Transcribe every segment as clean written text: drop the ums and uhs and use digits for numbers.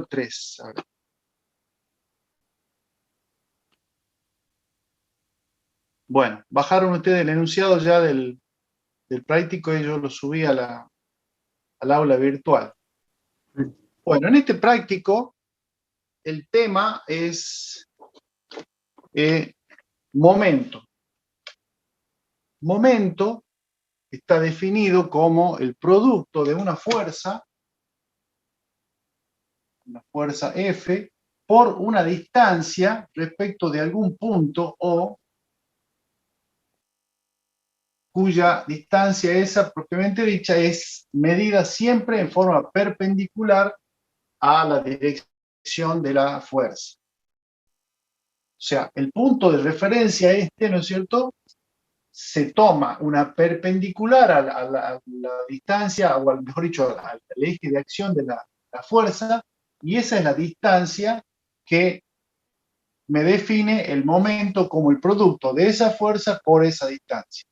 3. A ver. Bueno, bajaron ustedes el enunciado ya del práctico y yo lo subí al aula virtual. Bueno, en este práctico el tema es momento. Momento está definido como el producto de una fuerza F, por una distancia respecto de algún punto O, cuya distancia esa propiamente dicha es medida siempre en forma perpendicular a la dirección de la fuerza. O sea, el punto de referencia ¿no es cierto?, se toma una perpendicular a la distancia, o mejor dicho, al eje de acción de la fuerza, y esa es la distancia que me define el momento como el producto de esa fuerza por esa distancia.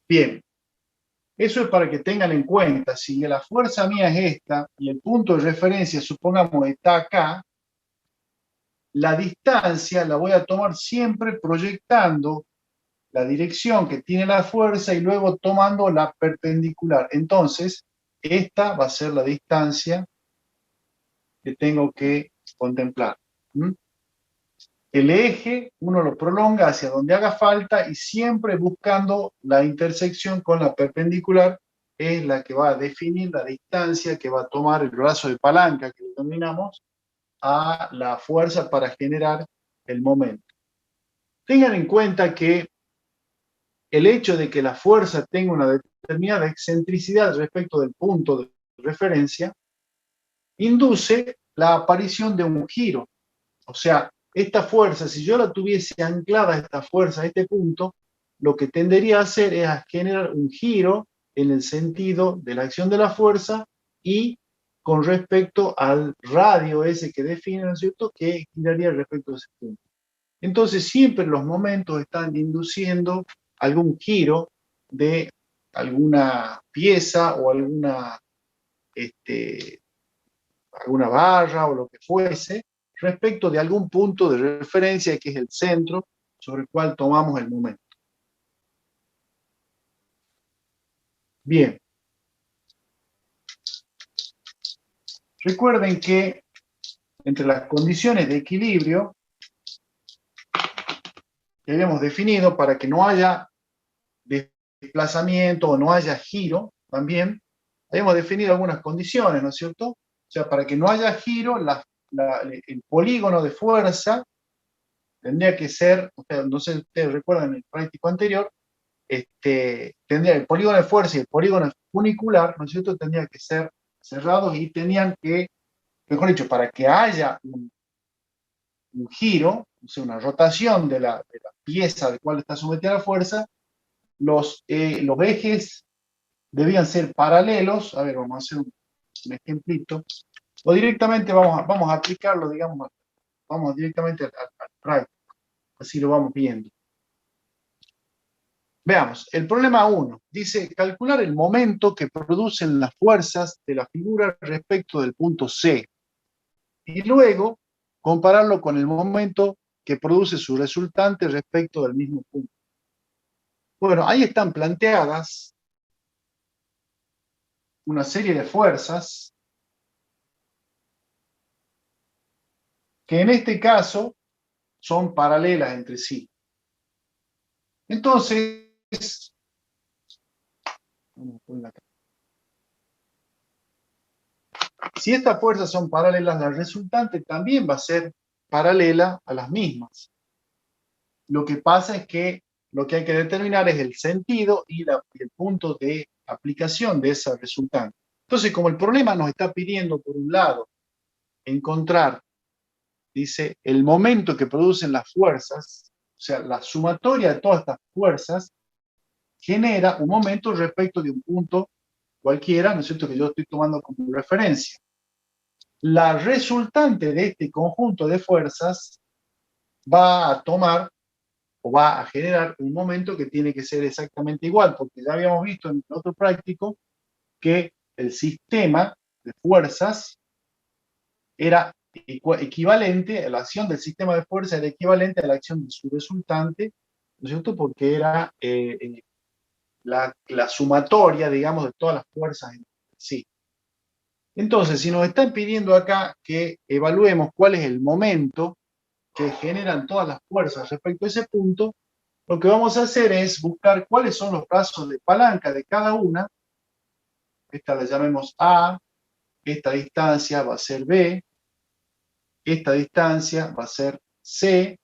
Bien, eso es para que tengan en cuenta, si la fuerza mía es esta, y el punto de referencia, supongamos, está acá, la distancia la voy a tomar siempre proyectando la dirección que tiene la fuerza y luego tomando la perpendicular. Entonces, esta va a ser la distancia que tengo que contemplar. El eje uno lo prolonga hacia donde haga falta y siempre buscando la intersección con la perpendicular, es la que va a definir la distancia que va a tomar el brazo de palanca que denominamos a la fuerza para generar el momento. Tengan en cuenta que el hecho de que la fuerza tenga una determinada excentricidad respecto del punto de referencia induce la aparición de un giro. O sea, esta fuerza, si yo la tuviese anclada, esta fuerza a este punto, lo que tendería a hacer es a generar un giro en el sentido de la acción de la fuerza y con respecto al radio ese que define, ¿no es cierto?, que giraría respecto a ese punto. Entonces, siempre los momentos están induciendo algún giro de alguna pieza o alguna barra o lo que fuese, respecto de algún punto de referencia que es el centro sobre el cual tomamos el momento. Bien. Recuerden que entre las condiciones de equilibrio que habíamos definido para que no haya desplazamiento o no haya giro, también habíamos definido algunas condiciones, ¿no es cierto? O sea, para que no haya giro, el polígono de fuerza tendría que ser, no sé si ustedes recuerdan en el práctico anterior, tendría el polígono de fuerza y el polígono funicular, ¿no es cierto?, tendrían que ser cerrados y tenían que, mejor dicho, para que haya un giro, o sea, una rotación de la pieza de cual está sometida la fuerza, los ejes debían ser paralelos. A ver, vamos a hacer un ejemplito, o directamente vamos a aplicarlo, digamos, vamos directamente al práctico, así lo vamos viendo. Veamos, el problema 1 dice calcular el momento que producen las fuerzas de la figura respecto del punto C y luego compararlo con el momento que produce su resultante respecto del mismo punto. Bueno, ahí están planteadas una serie de fuerzas que en este caso son paralelas entre sí. Entonces, si estas fuerzas son paralelas, la resultante también va a ser paralela a las mismas. Lo que pasa es que lo que hay que determinar es el sentido y el punto de aplicación de esa resultante. Entonces, como el problema nos está pidiendo, por un lado, encontrar, dice, el momento que producen las fuerzas, o sea, la sumatoria de todas estas fuerzas, genera un momento respecto de un punto cualquiera, ¿no es cierto?, que yo estoy tomando como referencia. La resultante de este conjunto de fuerzas va a tomar o va a generar un momento que tiene que ser exactamente igual, porque ya habíamos visto en otro práctico que el sistema de fuerzas era equivalente, la acción del sistema de fuerza era equivalente a la acción de su resultante, ¿no es cierto? Porque era la sumatoria, digamos, de todas las fuerzas en sí. Entonces, si nos están pidiendo acá que evaluemos cuál es el momento que generan todas las fuerzas respecto a ese punto, lo que vamos a hacer es buscar cuáles son los brazos de palanca de cada una. Esta la llamemos A, esta distancia va a ser B, esta distancia va a ser C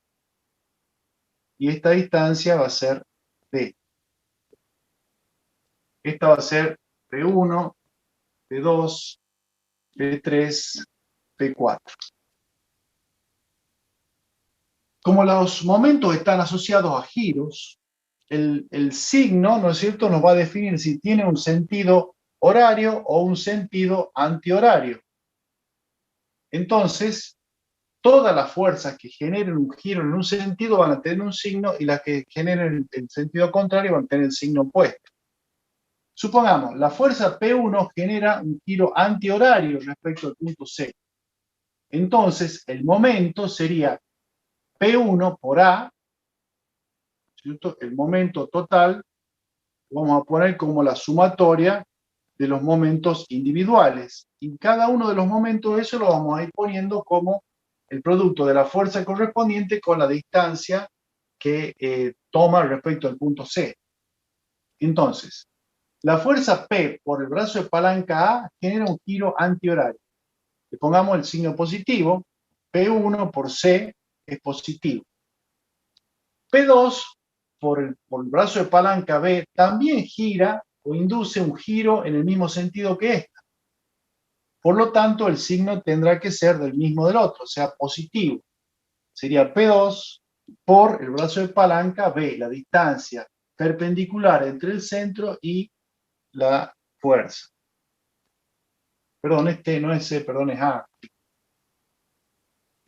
y esta distancia va a ser D. Esta va a ser P1, P2, P3, P4. Como los momentos están asociados a giros, el signo, ¿no es cierto?, nos va a definir si tiene un sentido horario o un sentido antihorario. Entonces, todas las fuerzas que generen un giro en un sentido van a tener un signo y las que generen el sentido contrario van a tener el signo opuesto. Supongamos, la fuerza P1 genera un giro antihorario respecto al punto C. Entonces, el momento sería P1 por A, ¿cierto? El momento total, vamos a poner como la sumatoria de los momentos individuales. Y cada uno de los momentos, eso lo vamos a ir poniendo como el producto de la fuerza correspondiente con la distancia que toma respecto al punto C. Entonces, la fuerza P por el brazo de palanca A genera un giro antihorario. Le pongamos el signo positivo, P1 por C es positivo. P2 por el brazo de palanca B también gira o induce un giro en el mismo sentido que esta. Por lo tanto, el signo tendrá que ser del mismo del otro, o sea, positivo. Sería P2 por el brazo de palanca B, la distancia perpendicular entre el centro y la fuerza. Perdón, este no es C, perdón, es A.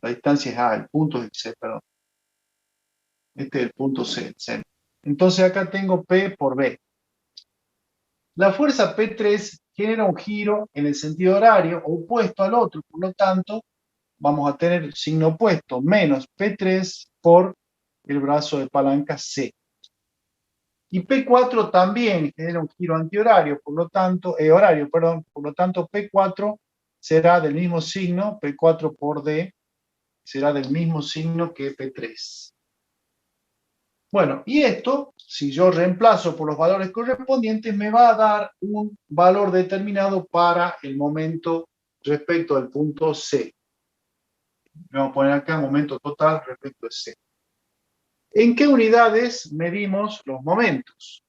La distancia es A, el punto es C, perdón. Este es el punto C, el centro. Entonces acá tengo P por B. La fuerza P3 genera un giro en el sentido horario opuesto al otro, por lo tanto, vamos a tener el signo opuesto, menos P3 por el brazo de palanca C. Y P4 también genera un giro antihorario, por lo tanto, por lo tanto P4 será del mismo signo, P4 por D, será del mismo signo que P3. Bueno, y esto, si yo reemplazo por los valores correspondientes, me va a dar un valor determinado para el momento respecto al punto C. Vamos a poner acá momento total respecto a C. ¿En qué unidades medimos los momentos?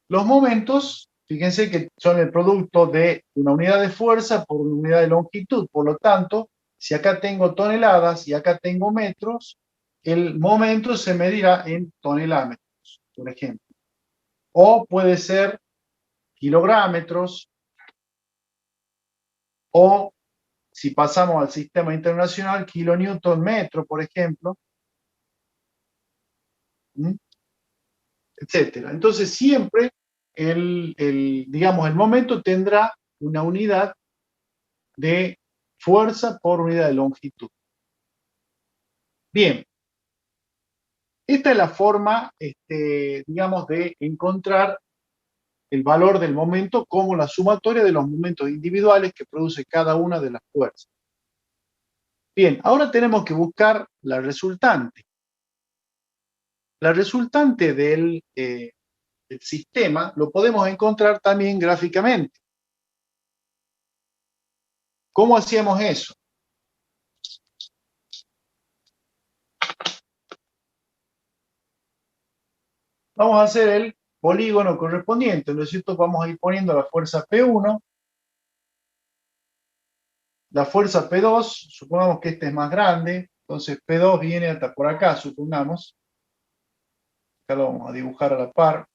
Los momentos, fíjense que son el producto de una unidad de fuerza por una unidad de longitud. Por lo tanto, si acá tengo toneladas y acá tengo metros, el momento se medirá en tonelómetros, por ejemplo. O puede ser kilográmetros, o si pasamos al sistema internacional, kilonewton metro, por ejemplo, etcétera. Entonces, siempre digamos, el momento tendrá una unidad de fuerza por unidad de longitud. Bien, esta es la forma, digamos, de encontrar el valor del momento como la sumatoria de los momentos individuales que produce cada una de las fuerzas. Bien, ahora tenemos que buscar la resultante. La resultante del sistema lo podemos encontrar también gráficamente. ¿Cómo hacíamos eso? Vamos a hacer el polígono correspondiente, ¿no es cierto? Vamos a ir poniendo la fuerza P1, la fuerza P2, supongamos que este es más grande, entonces P2 viene hasta por acá, supongamos. Acá lo vamos a dibujar a la par.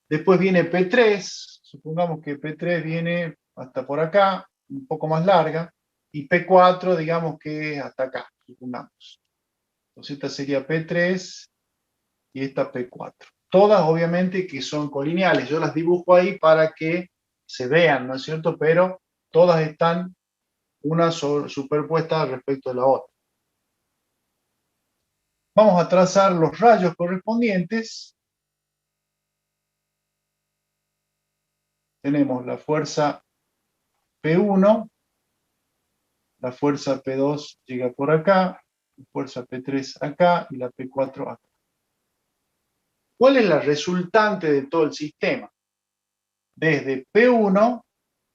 Después viene P3, supongamos que P3 viene hasta por acá, un poco más larga, y P4, digamos que hasta acá, supongamos. Entonces esta sería P3 y esta P4. Todas obviamente que son colineales, yo las dibujo ahí para que se vean, ¿no es cierto? Pero todas están una superpuesta respecto a la otra. Vamos a trazar los rayos correspondientes. Tenemos la fuerza P1, la fuerza P2 llega por acá, la fuerza P3 acá y la P4 acá. ¿Cuál es la resultante de todo el sistema? Desde P1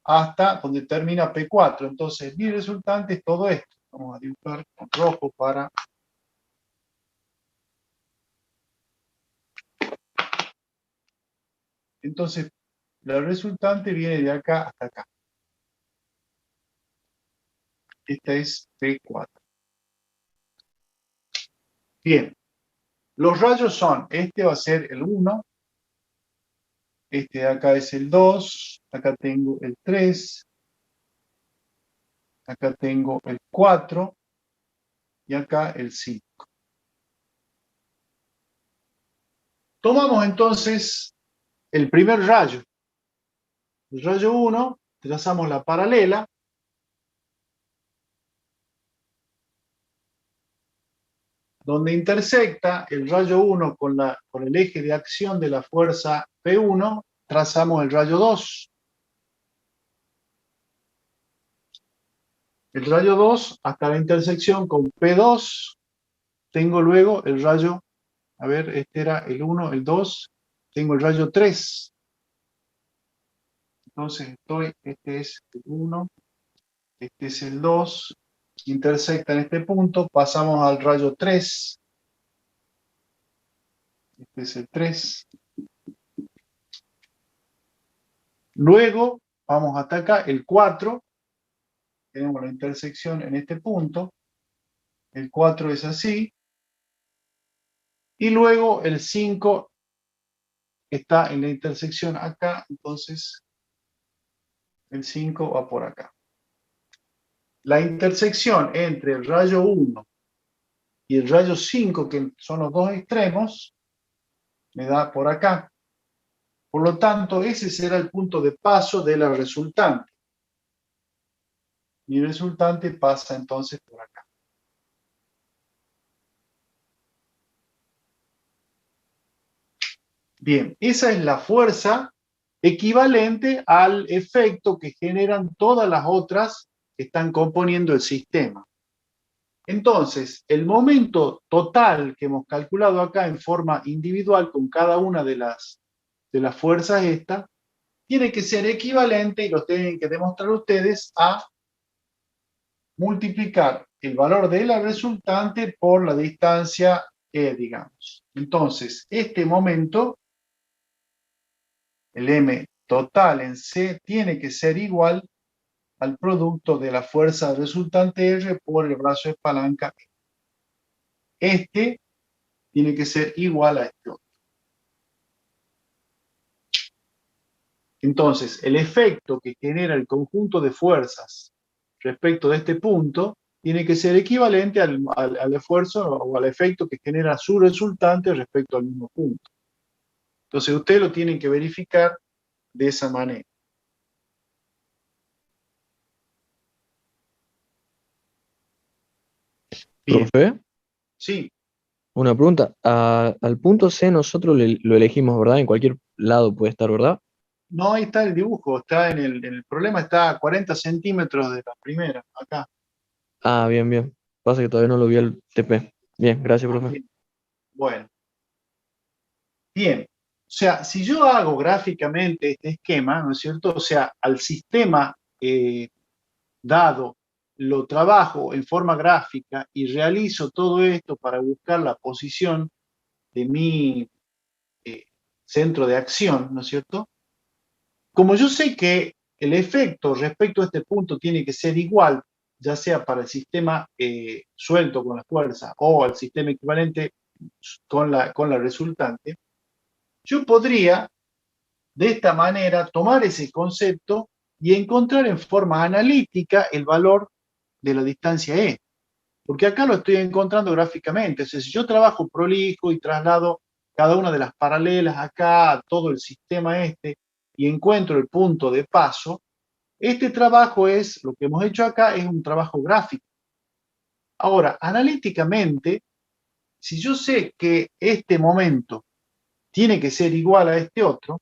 hasta donde termina P4. Entonces, mi resultante es todo esto. Vamos a dibujar con rojo para... Entonces, la resultante viene de acá hasta acá. Esta es P4. Bien. Los rayos son, este va a ser el 1, este de acá es el 2, acá tengo el 3, acá tengo el 4 y acá el 5. Tomamos entonces el primer rayo. El rayo 1, trazamos la paralela. Donde intersecta el rayo 1 con el eje de acción de la fuerza P1, trazamos el rayo 2. El rayo 2 hasta la intersección con P2, tengo luego el rayo, a ver, este era el 1, el 2, tengo el rayo 3. Entonces este es el 1, este es el 2, intersecta en este punto, pasamos al rayo 3. Este es el 3. Luego vamos hasta acá, el 4. Tenemos la intersección en este punto. El 4 es así. Y luego el 5 está en la intersección acá, entonces el 5 va por acá. La intersección entre el rayo 1 y el rayo 5, que son los dos extremos, me da por acá. Por lo tanto, ese será el punto de paso de la resultante. Mi resultante pasa entonces por acá. Bien, esa es la fuerza equivalente al efecto que generan todas las otras que están componiendo el sistema. Entonces, el momento total que hemos calculado acá en forma individual con cada una de las fuerzas estas, tiene que ser equivalente, y lo tienen que demostrar ustedes, a multiplicar el valor de la resultante por la distancia E, digamos. Entonces, este momento, el M total en C, tiene que ser igual al producto de la fuerza resultante R por el brazo de palanca. Este tiene que ser igual a este otro. Entonces, el efecto que genera el conjunto de fuerzas respecto de este punto tiene que ser equivalente al esfuerzo o al efecto que genera su resultante respecto al mismo punto. Entonces, ustedes lo tienen que verificar de esa manera. Bien. Profe, Sí. una pregunta. Al punto C nosotros lo elegimos, ¿verdad? En cualquier lado puede estar, ¿verdad? No, ahí está el dibujo, está el problema está a 40 centímetros de la primera, acá. Ah, bien, bien. Pasa que todavía no lo vi el TP. Bien, gracias, profe. Bien. Bueno. Bien. O sea, si yo hago gráficamente este esquema, ¿no es cierto? O sea, al sistema dado lo trabajo en forma gráfica y realizo todo esto para buscar la posición de mi centro de acción, ¿no es cierto? Como yo sé que el efecto respecto a este punto tiene que ser igual, ya sea para el sistema suelto con la fuerza o el sistema equivalente con la resultante, yo podría de esta manera tomar ese concepto y encontrar en forma analítica el valor de la distancia E. Porque acá lo estoy encontrando gráficamente. O sea, si yo trabajo prolijo y traslado cada una de las paralelas acá, todo el sistema este, y encuentro el punto de paso, este trabajo es, lo que hemos hecho acá, es un trabajo gráfico. Ahora, analíticamente, si yo sé que este momento tiene que ser igual a este otro,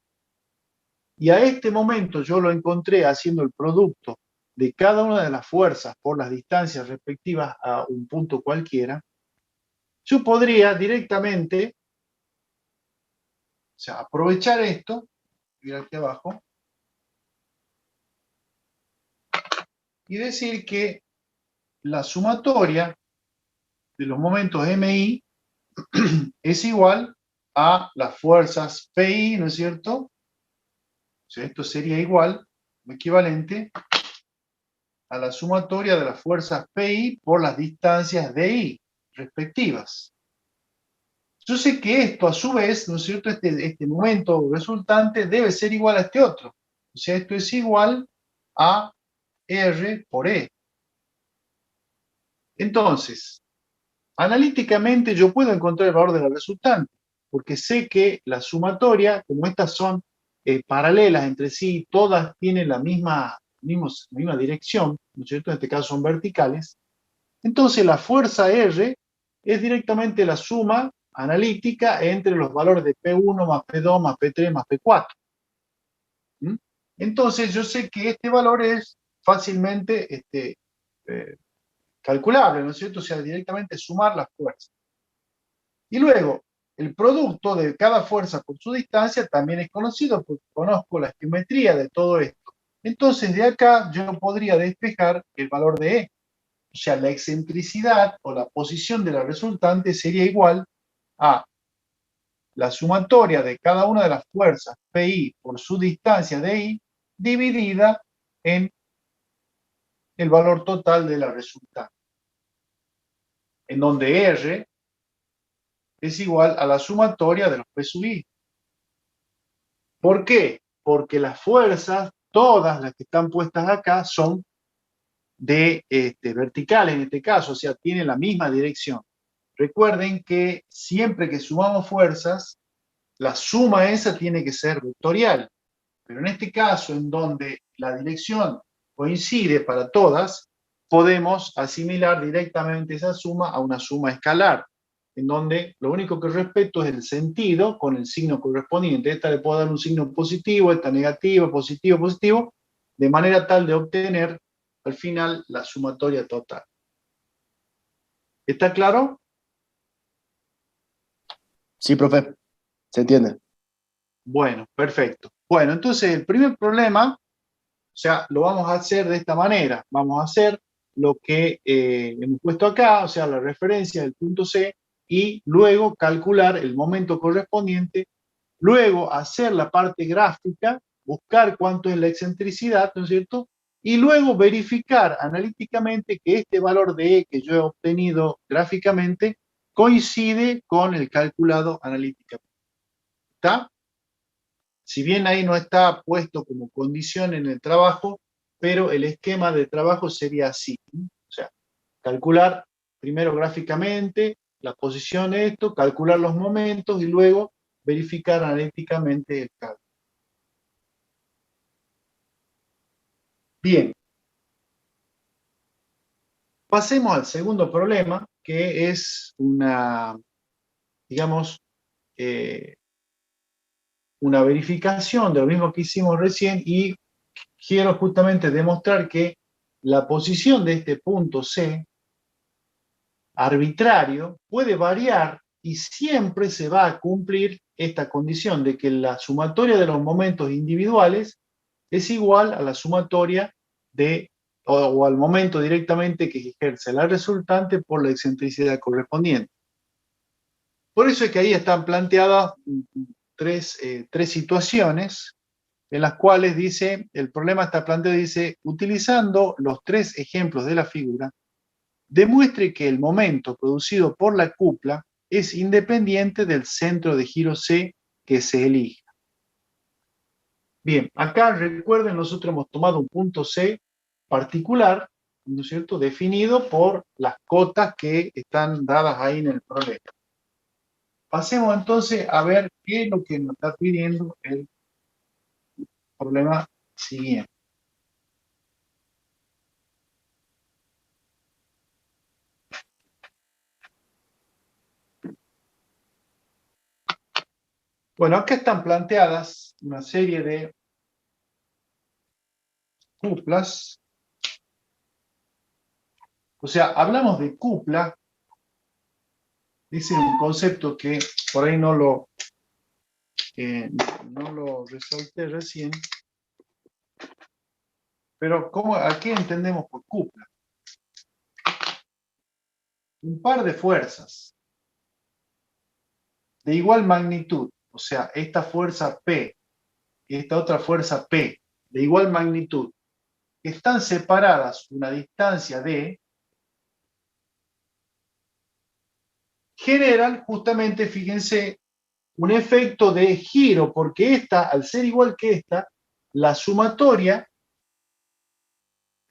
y a este momento yo lo encontré haciendo el producto de cada una de las fuerzas por las distancias respectivas a un punto cualquiera, yo podría directamente, o sea, aprovechar esto, ir aquí abajo, y decir que la sumatoria de los momentos MI es igual a las fuerzas PI, ¿no es cierto? O sea, esto sería igual, equivalente, a la sumatoria de las fuerzas PI por las distancias DI respectivas. Yo sé que esto, a su vez, ¿no es cierto?, este momento resultante debe ser igual a este otro. O sea, esto es igual a R por E. Entonces, analíticamente yo puedo encontrar el valor de la resultante, porque sé que la sumatoria, como estas son paralelas entre sí, todas tienen la misma dirección, ¿no es cierto? En este caso son verticales. Entonces la fuerza R es directamente la suma analítica entre los valores de P1 más P2 más P3 más P4. ¿Mm? Entonces yo sé que este valor es fácilmente calculable, ¿no es cierto? O sea, directamente sumar las fuerzas. Y luego, el producto de cada fuerza por su distancia también es conocido porque conozco la geometría de todo esto. Entonces, de acá yo podría despejar el valor de E. O sea, la excentricidad o la posición de la resultante sería igual a la sumatoria de cada una de las fuerzas PI por su distancia de I dividida en el valor total de la resultante, en donde R es igual a la sumatoria de los P sub I. ¿Por qué? Porque las fuerzas, todas las que están puestas acá, son de verticales en este caso, o sea, tienen la misma dirección. Recuerden que siempre que sumamos fuerzas, la suma esa tiene que ser vectorial. Pero en este caso, en donde la dirección coincide para todas, podemos asimilar directamente esa suma a una suma escalar, en donde lo único que respeto es el sentido con el signo correspondiente. Esta le puedo dar un signo positivo, esta negativo, positivo, positivo, de manera tal de obtener al final la sumatoria total. ¿Está claro? Sí, profe, se entiende. Bueno, perfecto. Bueno, entonces el primer problema, o sea, lo vamos a hacer de esta manera. Vamos a hacer lo que hemos puesto acá, o sea, la referencia del punto C, y luego calcular el momento correspondiente, luego hacer la parte gráfica, buscar cuánto es la excentricidad, ¿no es cierto? Y luego verificar analíticamente que este valor de E que yo he obtenido gráficamente coincide con el calculado analíticamente. ¿Está? Si bien ahí no está puesto como condición en el trabajo, pero el esquema de trabajo sería así. O sea, calcular primero gráficamente la posición de esto, calcular los momentos y luego verificar analíticamente el cálculo. Bien. Pasemos al segundo problema, que es una, digamos, una verificación de lo mismo que hicimos recién y quiero justamente demostrar que la posición de este punto C arbitrario puede variar y siempre se va a cumplir esta condición de que la sumatoria de los momentos individuales es igual a la sumatoria de, o al momento directamente que ejerce la resultante por la excentricidad correspondiente. Por eso es que ahí están planteadas tres situaciones en las cuales dice, el problema está planteado, dice, utilizando los tres ejemplos de la figura, demuestre que el momento producido por la cupla es independiente del centro de giro C que se elija. Bien, acá recuerden, nosotros hemos tomado un punto C particular, ¿no es cierto?, definido por las cotas que están dadas ahí en el problema. Pasemos entonces a ver qué es lo que nos está pidiendo el problema siguiente. Bueno, acá están planteadas una serie de cuplas. O sea, hablamos de cupla. Ese es un concepto que por ahí no lo resalté recién. Pero ¿a qué entendemos por cupla? Un par de fuerzas de igual magnitud. O sea, esta fuerza P y esta otra fuerza P de igual magnitud, que están separadas una distancia D, generan justamente, fíjense, un efecto de giro, porque esta, al ser igual que esta, la sumatoria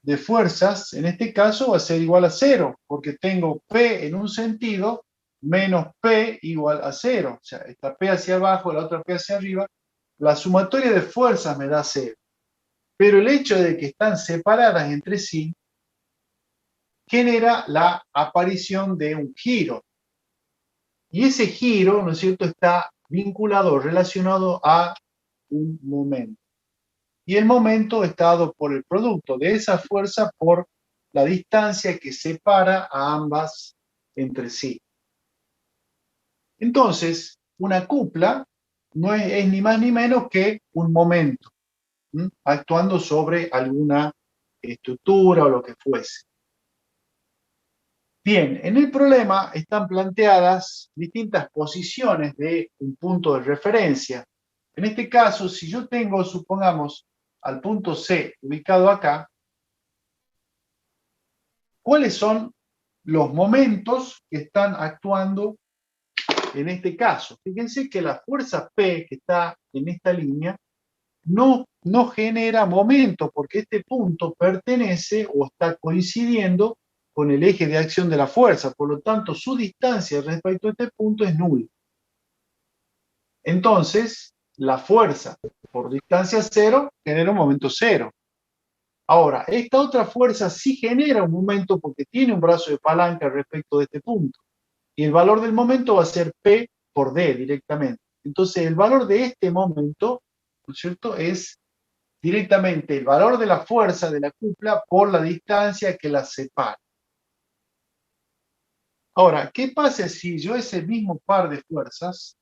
de fuerzas, en este caso, va a ser igual a 0, porque tengo P en un sentido menos P igual a 0. O sea, esta P hacia abajo, la otra P hacia arriba, la sumatoria de fuerzas me da 0. Pero el hecho de que están separadas entre sí genera la aparición de un giro. Y ese giro, ¿no es cierto?, está vinculado, relacionado a un momento. Y el momento está dado por el producto de esa fuerza por la distancia que separa a ambas entre sí. Entonces, una cupla no es ni más ni menos que un momento, actuando sobre alguna estructura o lo que fuese. Bien, en el problema están planteadas distintas posiciones de un punto de referencia. En este caso, si yo tengo, supongamos, al punto C ubicado acá, ¿cuáles son los momentos que están actuando en este caso? Fíjense que la fuerza P que está en esta línea no genera momento, porque este punto pertenece o está coincidiendo con el eje de acción de la fuerza. Por lo tanto, su distancia respecto a este punto es nula. Entonces, la fuerza por distancia cero genera un momento cero. Ahora, esta otra fuerza sí genera un momento porque tiene un brazo de palanca respecto de este punto. Y el valor del momento va a ser P por D directamente. Entonces, el valor de este momento, ¿no es cierto?, es directamente el valor de la fuerza de la cupla por la distancia que la separa. Ahora, ¿qué pasa si yo ese mismo par de fuerzas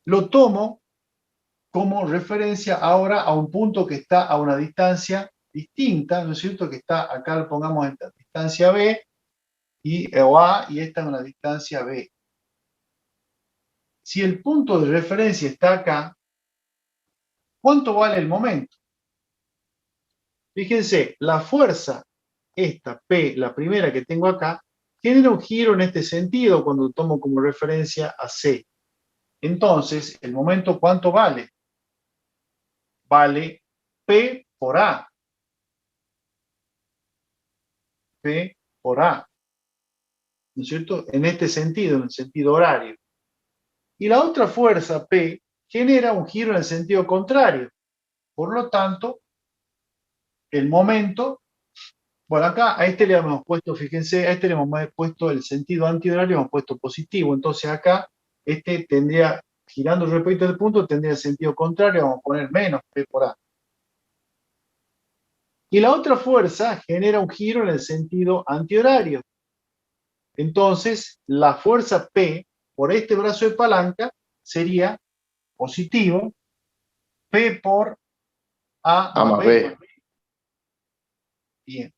lo tomo como referencia ahora a un punto que está a una distancia distinta, ¿no es cierto? Que está, acá lo pongamos en la distancia B, o A, y esta es una distancia B. Si el punto de referencia está acá, ¿cuánto vale el momento? Fíjense, la fuerza, esta P, la primera que tengo acá, genera un giro en este sentido cuando tomo como referencia a C. Entonces, el momento, ¿cuánto vale? Vale P por A. P por A. ¿No es cierto? En este sentido, en el sentido horario. Y la otra fuerza, P, genera un giro en el sentido contrario. Por lo tanto, el momento, bueno, acá a este le hemos puesto, fíjense, a este le hemos puesto el sentido antihorario, hemos puesto positivo. Entonces acá, este tendría, girando respecto al punto, tendría el sentido contrario, vamos a poner menos P por A. Y la otra fuerza genera un giro en el sentido antihorario. Entonces, la fuerza P por este brazo de palanca sería positivo, P por A más B. Bien.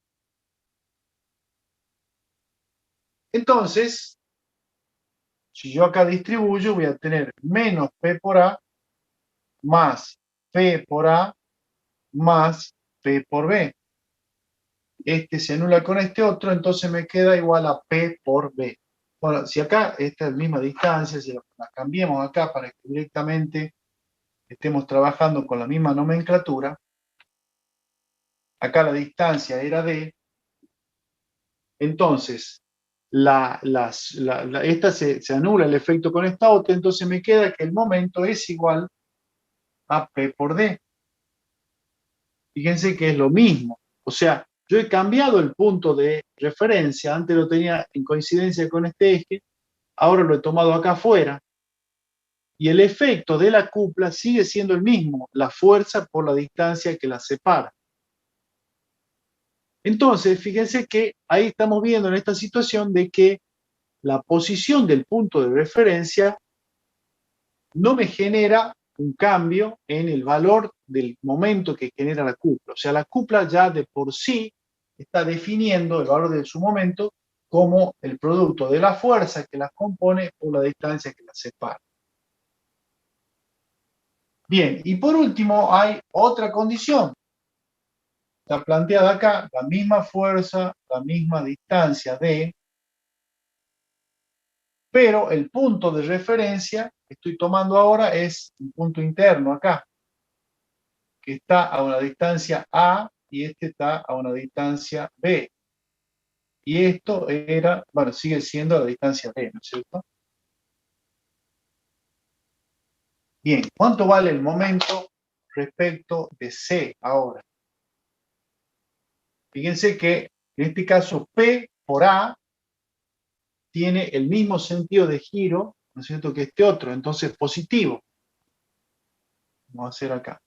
Entonces, si yo acá distribuyo, voy a tener menos P por A más P por A más P por B. Este se anula con este otro, entonces me queda igual a P por B. Bueno, si acá esta es la misma distancia, si la cambiemos acá para que directamente estemos trabajando con la misma nomenclatura, acá la distancia era D, entonces esta se anula el efecto con esta otra, entonces me queda que el momento es igual a P por D. Fíjense que es lo mismo. O sea, yo he cambiado el punto de referencia. Antes lo tenía en coincidencia con este eje. Ahora lo he tomado acá afuera. Y el efecto de la cupla sigue siendo el mismo. La fuerza por la distancia que la separa. Entonces, fíjense que ahí estamos viendo en esta situación de que la posición del punto de referencia no me genera un cambio en el valor del momento que genera la cupla. O sea, la cupla ya de por sí está definiendo el valor de su momento como el producto de la fuerza que las compone por la distancia que las separa. Bien, y por último hay otra condición. Está planteada acá, la misma fuerza, la misma distancia D, pero el punto de referencia que estoy tomando ahora es un punto interno acá, que está a una distancia A y este está a una distancia B. Y esto era, bueno, sigue siendo la distancia B, ¿no es cierto? Bien, ¿cuánto vale el momento respecto de C ahora? Fíjense que en este caso P por A tiene el mismo sentido de giro, ¿no es cierto?, que este otro, entonces positivo. Vamos a hacer acá.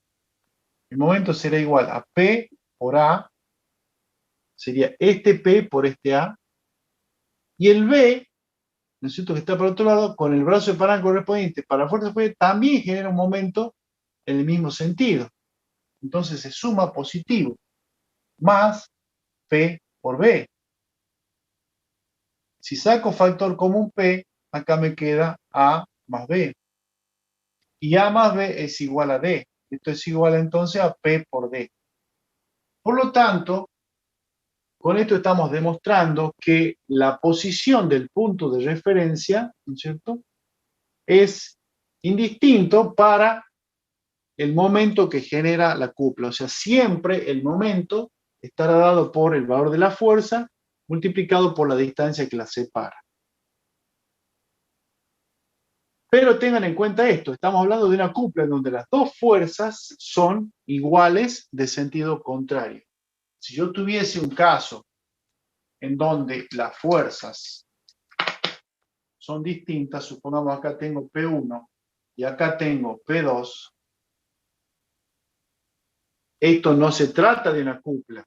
El momento será igual a P por A, sería este P por este A, y el B, ¿no es cierto?, que está por otro lado, con el brazo de palanca correspondiente para la fuerza P, también genera un momento en el mismo sentido. Entonces se suma positivo, más P por B. Si saco factor común P, acá me queda A más B. Y A más B es igual a D. Esto es igual entonces a P por D. Por lo tanto, con esto estamos demostrando que la posición del punto de referencia, ¿no es cierto?, es indistinto para el momento que genera la cupla. O sea, siempre el momento estará dado por el valor de la fuerza multiplicado por la distancia que la separa. Pero tengan en cuenta esto, estamos hablando de una cupla en donde las dos fuerzas son iguales de sentido contrario. Si yo tuviese un caso en donde las fuerzas son distintas, supongamos acá tengo P1 y acá tengo P2, esto no se trata de una cupla,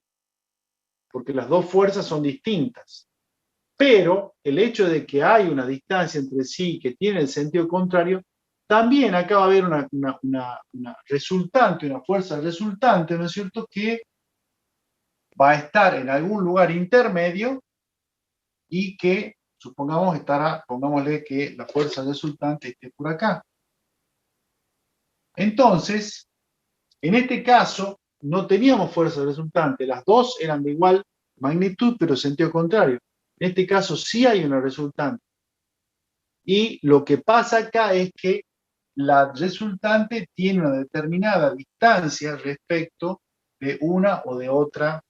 porque las dos fuerzas son distintas. Pero el hecho de que hay una distancia entre sí que tiene el sentido contrario, también acá va a haber una resultante, una fuerza resultante, ¿no es cierto?, que va a estar en algún lugar intermedio y que, supongamos, estará, pongámosle que la fuerza resultante esté por acá. Entonces, en este caso, no teníamos fuerza resultante, las dos eran de igual magnitud, pero sentido contrario. En este caso sí hay una resultante. Y lo que pasa acá es que la resultante tiene una determinada distancia respecto de una o de otra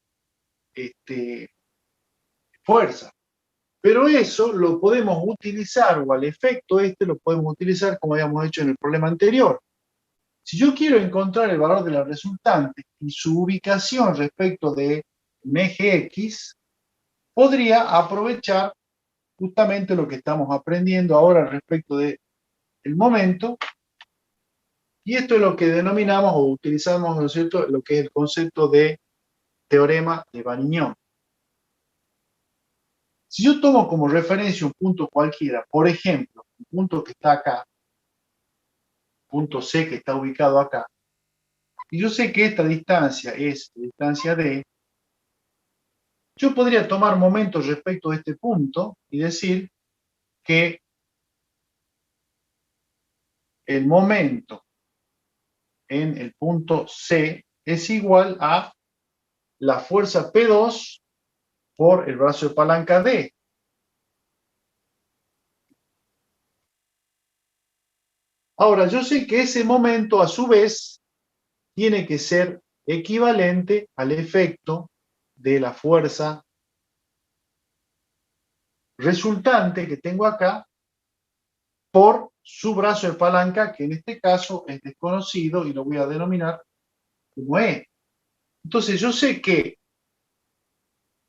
fuerza. Pero eso lo podemos utilizar, o al efecto lo podemos utilizar como habíamos hecho en el problema anterior. Si yo quiero encontrar el valor de la resultante y su ubicación respecto de un eje X, podría aprovechar justamente lo que estamos aprendiendo ahora respecto del momento, y esto es lo que denominamos o utilizamos, ¿no es cierto?, lo que es el concepto de teorema de Varignon. Si yo tomo como referencia un punto cualquiera, por ejemplo, un punto que está acá, punto C que está ubicado acá, y yo sé que esta distancia es la distancia D, yo podría tomar momentos respecto a este punto y decir que el momento en el punto C es igual a la fuerza P2 por el brazo de palanca D. Ahora, yo sé que ese momento, a su vez, tiene que ser equivalente al efecto de la fuerza resultante que tengo acá por su brazo de palanca, que en este caso es desconocido y lo voy a denominar como E. Entonces yo sé que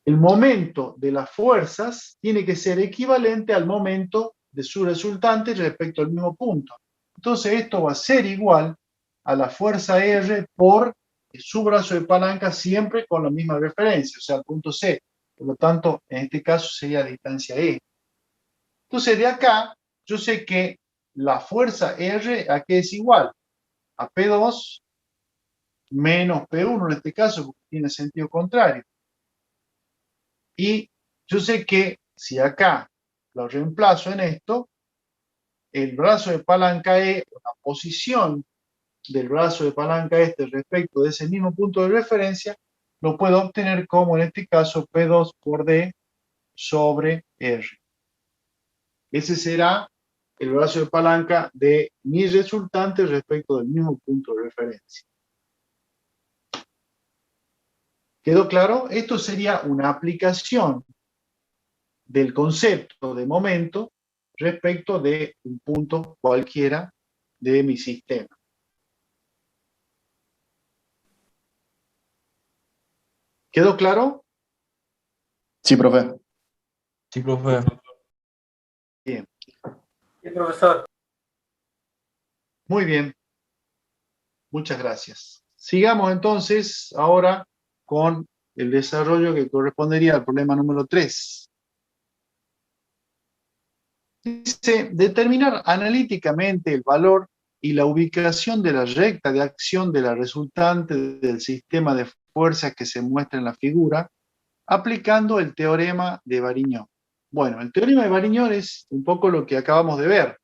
el momento de las fuerzas tiene que ser equivalente al momento de su resultante respecto al mismo punto. Entonces esto va a ser igual a la fuerza R por su brazo de palanca siempre con la misma referencia, o sea, el punto C. Por lo tanto, en este caso sería la distancia E. Entonces de acá yo sé que la fuerza R a qué es igual a P2 menos P1 en este caso, porque tiene sentido contrario. Y yo sé que si acá lo reemplazo en esto, el brazo de palanca E, la posición del brazo de palanca este respecto de ese mismo punto de referencia, lo puedo obtener como en este caso P2 por D sobre R. Ese será el brazo de palanca de mi resultante respecto del mismo punto de referencia. ¿Quedó claro? Esto sería una aplicación del concepto de momento respecto de un punto cualquiera de mi sistema. ¿Quedó claro? Sí, profe. Sí, profe. Bien. Sí, profesor. Muy bien. Muchas gracias. Sigamos entonces ahora con el desarrollo que correspondería al problema número 3. Dice, determinar analíticamente el valor y la ubicación de la recta de acción de la resultante del sistema de fuerzas que se muestra en la figura, aplicando el teorema de Varignón. Bueno, el teorema de Varignón es un poco lo que acabamos de ver,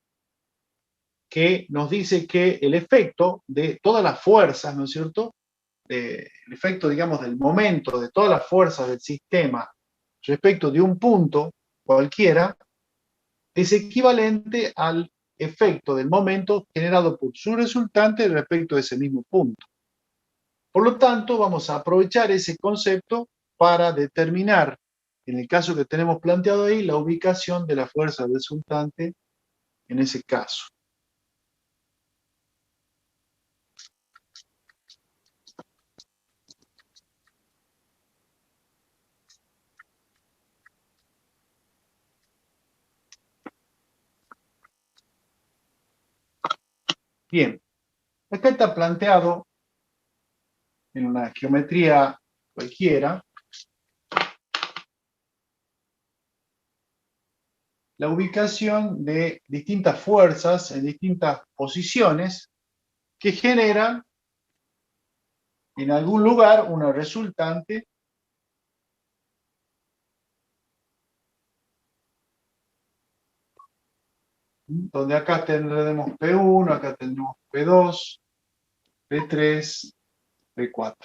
que nos dice que el efecto de todas las fuerzas, ¿no es cierto? El efecto, digamos, del momento de todas las fuerzas del sistema respecto de un punto cualquiera, es equivalente al efecto del momento generado por su resultante respecto de ese mismo punto. Por lo tanto, vamos a aprovechar ese concepto para determinar, en el caso que tenemos planteado ahí, la ubicación de la fuerza resultante en ese caso. Bien, acá está planteado en una geometría cualquiera la ubicación de distintas fuerzas en distintas posiciones que generan en algún lugar una resultante donde acá tendremos P1, acá tendremos P2, P3, P4.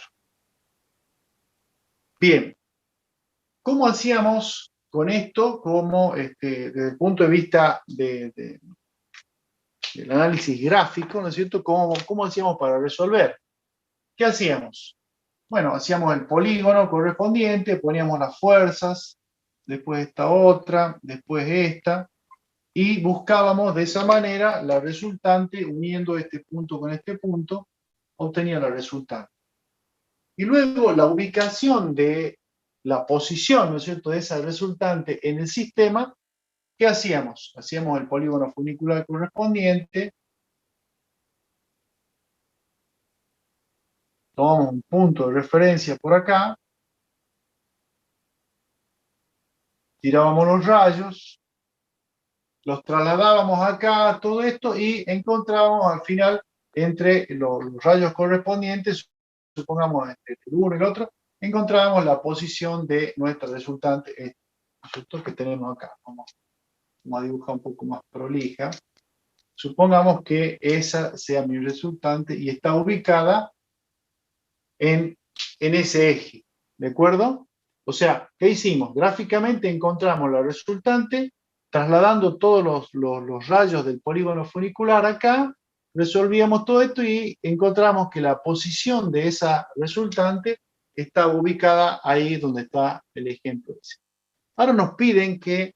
Bien, ¿cómo hacíamos con esto como desde el punto de vista del análisis gráfico, ¿no es cierto? ¿Cómo hacíamos para resolver? ¿Qué hacíamos? Bueno, hacíamos el polígono correspondiente, poníamos las fuerzas, después esta otra, después esta, y buscábamos de esa manera la resultante, uniendo este punto con este punto, obtenía la resultante. Y luego la ubicación de la posición, ¿no es cierto?, de esa resultante en el sistema, ¿qué hacíamos? Hacíamos el polígono funicular correspondiente, tomamos un punto de referencia por acá, tirábamos los rayos, los trasladábamos acá, todo esto, y encontrábamos al final entre los rayos correspondientes, supongamos entre el uno y el otro, encontrábamos la posición de nuestra resultante, esto que tenemos acá. Vamos a dibujar un poco más prolija. Supongamos que esa sea mi resultante y está ubicada en ese eje, ¿de acuerdo? O sea, ¿qué hicimos? Gráficamente encontramos la resultante, trasladando todos los rayos del polígono funicular acá, resolvíamos todo esto y encontramos que la posición de esa resultante está ubicada ahí donde está el ejemplo ese. Ahora nos piden que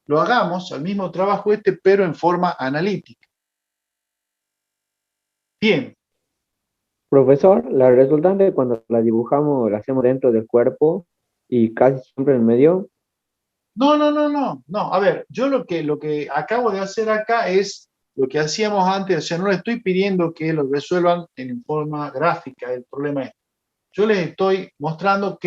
lo hagamos al mismo trabajo pero en forma analítica. Bien, Profesor, la resultante cuando la dibujamos la hacemos dentro del cuerpo y casi siempre en el medio. no. A ver, yo lo que acabo de hacer acá es lo que hacíamos antes, o sea, no le estoy pidiendo que lo resuelvan en forma gráfica el problema es. Yo les estoy mostrando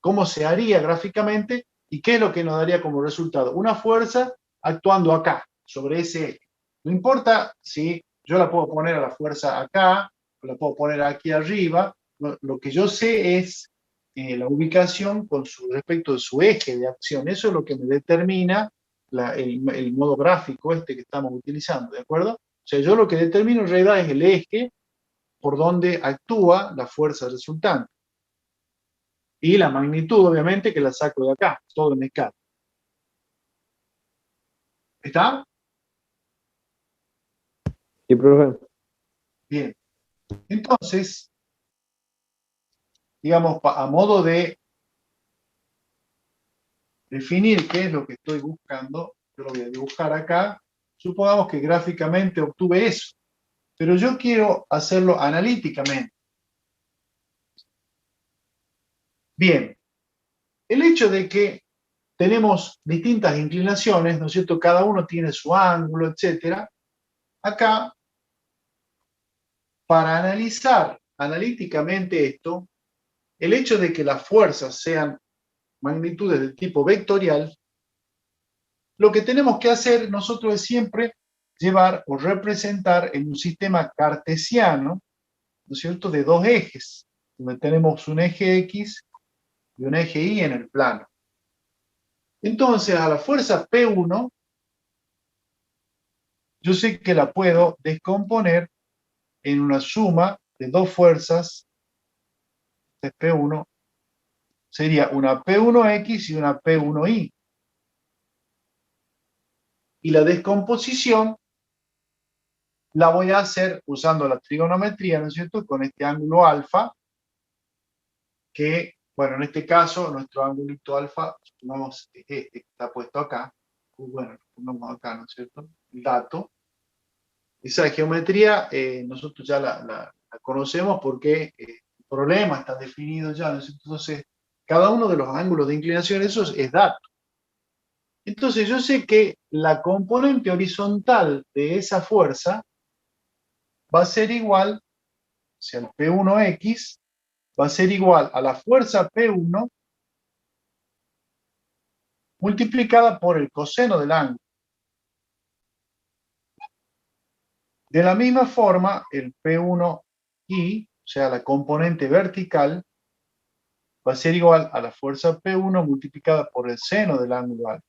cómo se haría gráficamente y qué es lo que nos daría como resultado. Una fuerza actuando acá, sobre ese eje. No importa si yo la puedo poner a la fuerza acá, o la puedo poner aquí arriba. Lo que yo sé es la ubicación con respecto de su eje de acción. Eso es lo que me determina el modo gráfico este que estamos utilizando, ¿de acuerdo? O sea, yo lo que determino en realidad es el eje por donde actúa la fuerza resultante. Y la magnitud, obviamente, que la saco de acá, todo en escala. ¿Está? Sí, profe. Bien. Entonces, digamos, a modo de definir qué es lo que estoy buscando, yo lo voy a dibujar acá. Supongamos que gráficamente obtuve eso, pero yo quiero hacerlo analíticamente. Bien, el hecho de que tenemos distintas inclinaciones, ¿no es cierto? Cada uno tiene su ángulo, etcétera. Acá, para analizar analíticamente esto, el hecho de que las fuerzas sean magnitudes de tipo vectorial, lo que tenemos que hacer nosotros es siempre llevar o representar en un sistema cartesiano, ¿no es cierto?, de dos ejes, donde tenemos un eje X y un eje Y en el plano. Entonces, a la fuerza P1, yo sé que la puedo descomponer en una suma de dos fuerzas de P1, sería una P1X y una P1Y. Y la descomposición la voy a hacer usando la trigonometría, ¿no es cierto?, con este ángulo alfa, que, bueno, en este caso, nuestro ángulo alfa, supongamos este que está puesto acá, bueno, lo pongamos acá, ¿no es cierto?, el dato. Esa geometría nosotros ya la conocemos porque el problema está definido ya, ¿no es cierto? Entonces, cada uno de los ángulos de inclinación, eso es dato. Entonces, yo sé que la componente horizontal de esa fuerza va a ser igual, o sea, el P1X, va a ser igual a la fuerza P1 multiplicada por el coseno del ángulo. De la misma forma, el P1Y, o sea, la componente vertical, va a ser igual a la fuerza P1 multiplicada por el seno del ángulo alfa.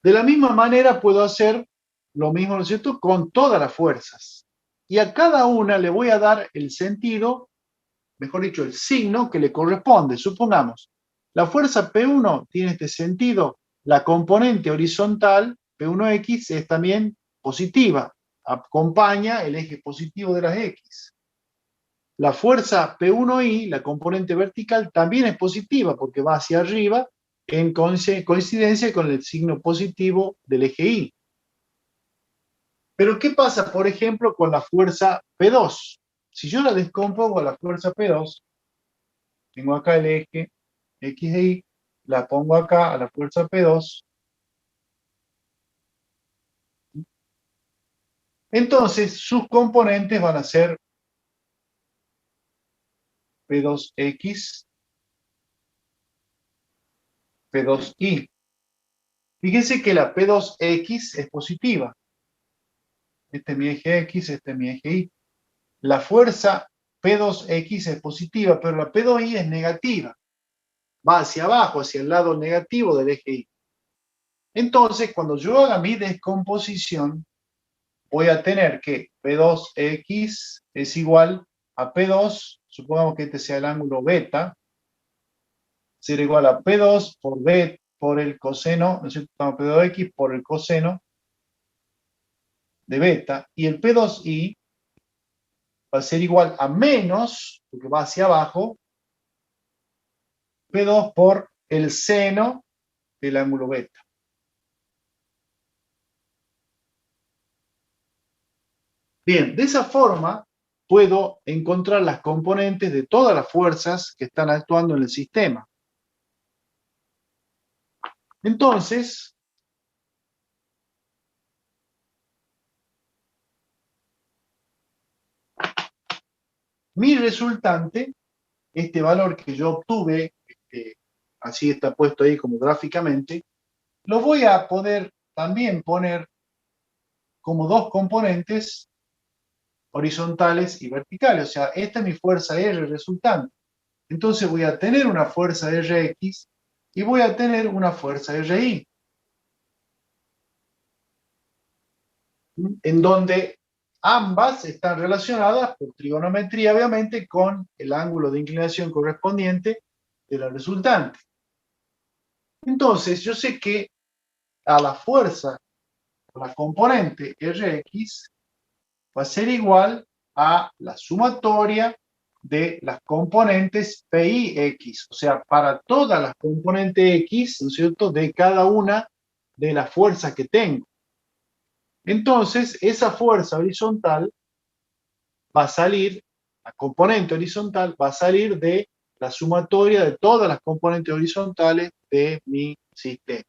De la misma manera puedo hacer lo mismo, ¿no es cierto?, con todas las fuerzas. Y a cada una le voy a dar el sentido, mejor dicho, el signo que le corresponde. Supongamos, la fuerza P1 tiene este sentido, la componente horizontal, P1X, es también positiva, acompaña el eje positivo de las X. La fuerza P1Y, la componente vertical, también es positiva porque va hacia arriba en coincidencia con el signo positivo del eje Y. Pero ¿qué pasa, por ejemplo, con la fuerza P2? Si yo la descompongo a la fuerza P2, tengo acá el eje X e Y, la pongo acá a la fuerza P2, entonces sus componentes van a ser P2X, P2Y. Fíjense que la P2X es positiva. Este es mi eje X, este es mi eje Y. La fuerza P2X es positiva, pero la P2Y es negativa. Va hacia abajo, hacia el lado negativo del eje Y. Entonces, cuando yo haga mi descomposición, voy a tener que P2X es igual a P2, supongamos que este sea el ángulo beta, será igual a P2 por B, por el coseno, ¿no es cierto? P2X por el coseno de beta, y el P2Y va a ser igual a menos, porque va hacia abajo, P2 por el seno del ángulo beta. Bien, de esa forma puedo encontrar las componentes de todas las fuerzas que están actuando en el sistema. Entonces, mi resultante, este valor que yo obtuve, así está puesto ahí como gráficamente, lo voy a poder también poner como dos componentes horizontales y verticales. O sea, esta es mi fuerza R resultante. Entonces voy a tener una fuerza Rx y voy a tener una fuerza Ri, en donde ambas están relacionadas por trigonometría, obviamente, con el ángulo de inclinación correspondiente de la resultante. Entonces, yo sé que a la fuerza, a la componente Rx, va a ser igual a la sumatoria de las componentes PIX, o sea, para todas las componentes X, ¿no es cierto?, de cada una de las fuerzas que tengo. Entonces, esa fuerza horizontal va a salir, la componente horizontal va a salir de la sumatoria de todas las componentes horizontales de mi sistema.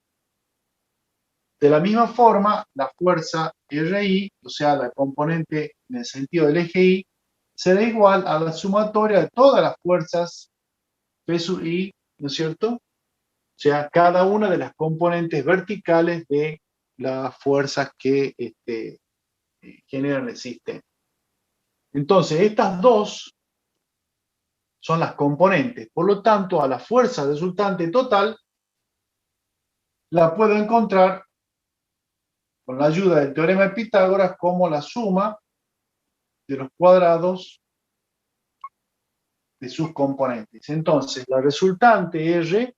De la misma forma, la fuerza RI, o sea, la componente en el sentido del eje Y, será igual a la sumatoria de todas las fuerzas P sub I, ¿no es cierto? O sea, cada una de las componentes verticales de las fuerzas que generan el sistema. Entonces, estas dos son las componentes. Por lo tanto, a la fuerza resultante total la puedo encontrar con la ayuda del teorema de Pitágoras como la suma de los cuadrados de sus componentes. Entonces, la resultante R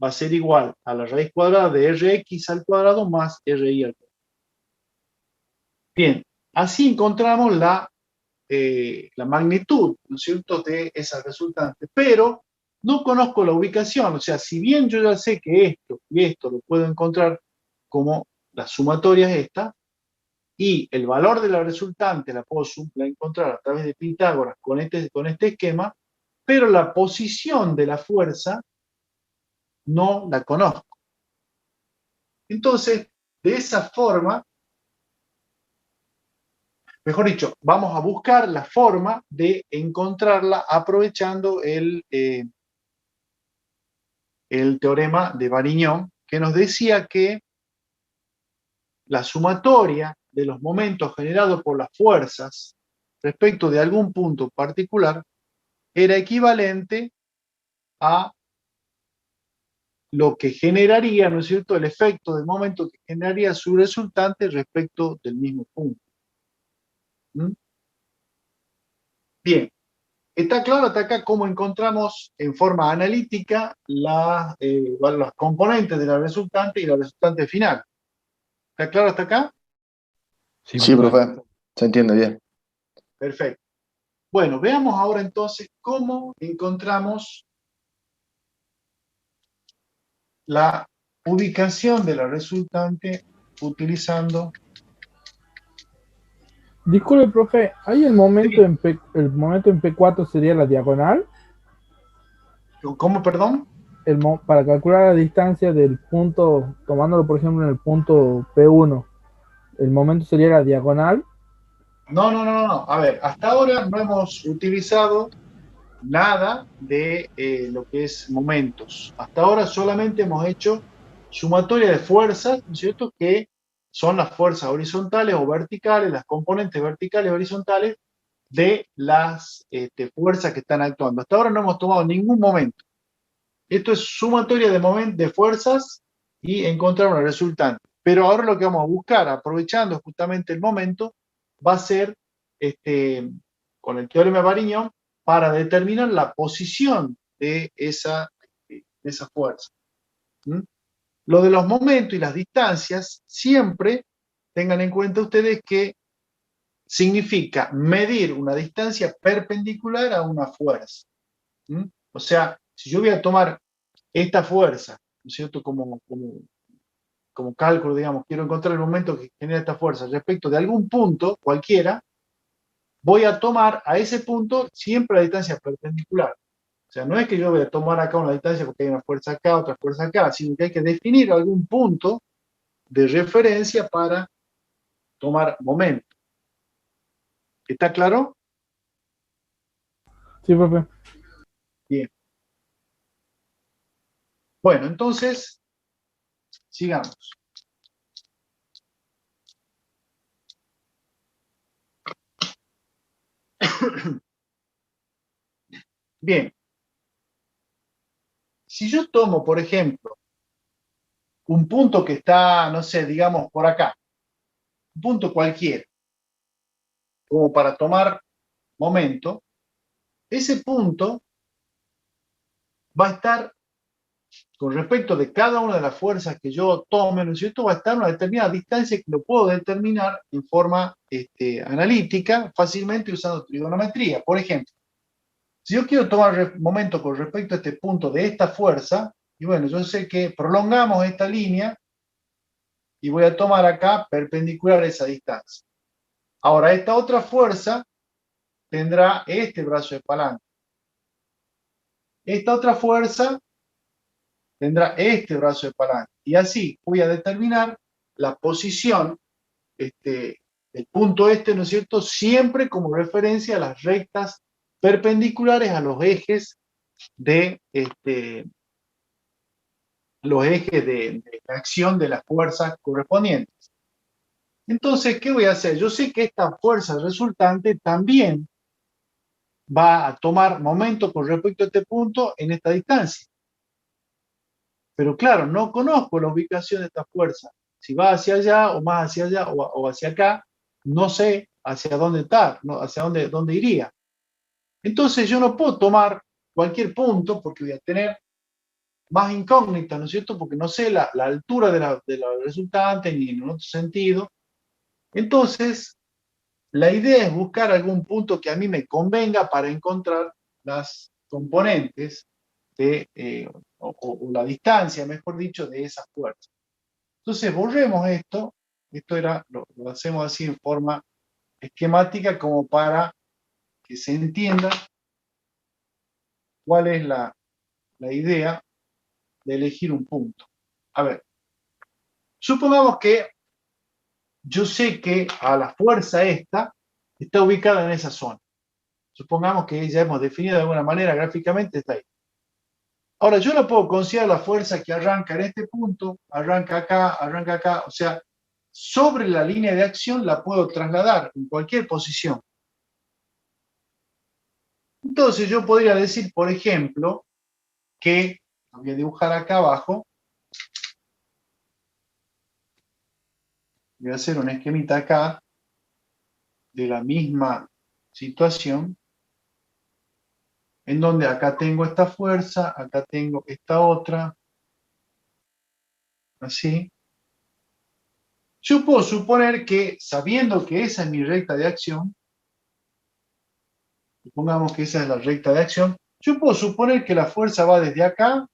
va a ser igual a la raíz cuadrada de Rx al cuadrado más Ri al cuadrado. Bien, así encontramos la magnitud, ¿no es cierto?, de esa resultante, pero no conozco la ubicación. O sea, si bien yo ya sé que esto y esto lo puedo encontrar como la sumatoria es esta, y el valor de la resultante la puedo encontrar a través de Pitágoras con este esquema, pero la posición de la fuerza no la conozco. Entonces, de esa forma, mejor dicho, vamos a buscar la forma de encontrarla aprovechando el teorema de Varignon, que nos decía que la sumatoria de los momentos generados por las fuerzas respecto de algún punto particular era equivalente a lo que generaría, ¿no es cierto?, el efecto del momento que generaría su resultante respecto del mismo punto. ¿Mm? Bien, está claro hasta acá cómo encontramos en forma analítica las componentes de la resultante y la resultante final. ¿Está claro hasta acá? Sí, profe. Se entiende bien. Perfecto. Bueno, veamos ahora entonces cómo encontramos la ubicación de la resultante utilizando... Disculpe, profe, ¿hay el momento en P4 sería la diagonal? ¿Cómo, perdón? Para calcular la distancia del punto, tomándolo por ejemplo en el punto P1, ¿el momento sería la diagonal? No. A ver, hasta ahora no hemos utilizado nada de lo que es momentos. Hasta ahora solamente hemos hecho sumatoria de fuerzas, ¿no es cierto?, que son las fuerzas horizontales o verticales, las componentes verticales y horizontales de las fuerzas que están actuando. Hasta ahora no hemos tomado ningún momento. Esto es sumatoria de fuerzas y encontrar una resultante. Pero ahora lo que vamos a buscar, aprovechando justamente el momento, va a ser, con el teorema de Varignon, para determinar la posición de esa fuerza. ¿Mm? Lo de los momentos y las distancias, siempre tengan en cuenta ustedes que significa medir una distancia perpendicular a una fuerza. ¿Mm? O sea, si yo voy a tomar esta fuerza, ¿no es cierto?, como cálculo, digamos, quiero encontrar el momento que genera esta fuerza respecto de algún punto cualquiera, voy a tomar a ese punto siempre la distancia perpendicular. O sea, no es que yo voy a tomar acá una distancia porque hay una fuerza acá, otra fuerza acá, sino que hay que definir algún punto de referencia para tomar momento. ¿Está claro? Sí, profe. Bien. Bueno, entonces, sigamos. Bien. Si yo tomo, por ejemplo, un punto que está, no sé, digamos por acá, un punto cualquiera, como para tomar momento, ese punto va a estar, con respecto de cada una de las fuerzas que yo tome, ¿no es cierto?, va a estar a una determinada distancia que lo puedo determinar en forma analítica, fácilmente usando trigonometría. Por ejemplo, si yo quiero tomar momento con respecto a este punto de esta fuerza, y bueno, yo sé que prolongamos esta línea y voy a tomar acá perpendicular a esa distancia. Ahora, esta otra fuerza tendrá este brazo de palanca. Esta otra fuerza tendrá este brazo de palanca. Y así voy a determinar la posición del punto ¿no es cierto?, siempre como referencia a las rectas perpendiculares a los ejes de acción de las fuerzas correspondientes. Entonces, ¿qué voy a hacer? Yo sé que esta fuerza resultante también va a tomar momento con respecto a este punto en esta distancia. Pero claro, no conozco la ubicación de esta fuerza. Si va hacia allá o más hacia allá o hacia acá, no sé hacia dónde está, no, hacia dónde iría. Entonces yo no puedo tomar cualquier punto porque voy a tener más incógnitas, ¿no es cierto? Porque no sé la altura de la resultante ni en otro sentido. Entonces, la idea es buscar algún punto que a mí me convenga para encontrar las componentes o la distancia, mejor dicho, de esas fuerzas. Entonces, borremos esto. Esto lo hacemos así en forma esquemática como para que se entienda cuál es la idea de elegir un punto. A ver, supongamos que yo sé que a la fuerza esta está ubicada en esa zona. Supongamos que ya hemos definido de alguna manera gráficamente, está ahí. Ahora, yo la puedo considerar la fuerza que arranca en este punto, arranca acá, o sea, sobre la línea de acción la puedo trasladar en cualquier posición. Entonces yo podría decir, por ejemplo, que, voy a dibujar acá abajo, voy a hacer un esquemita acá, de la misma situación, en donde acá tengo esta fuerza, acá tengo esta otra, así. Yo puedo suponer que, sabiendo que esa es mi recta de acción, supongamos que esa es la recta de acción, yo puedo suponer que la fuerza va desde acá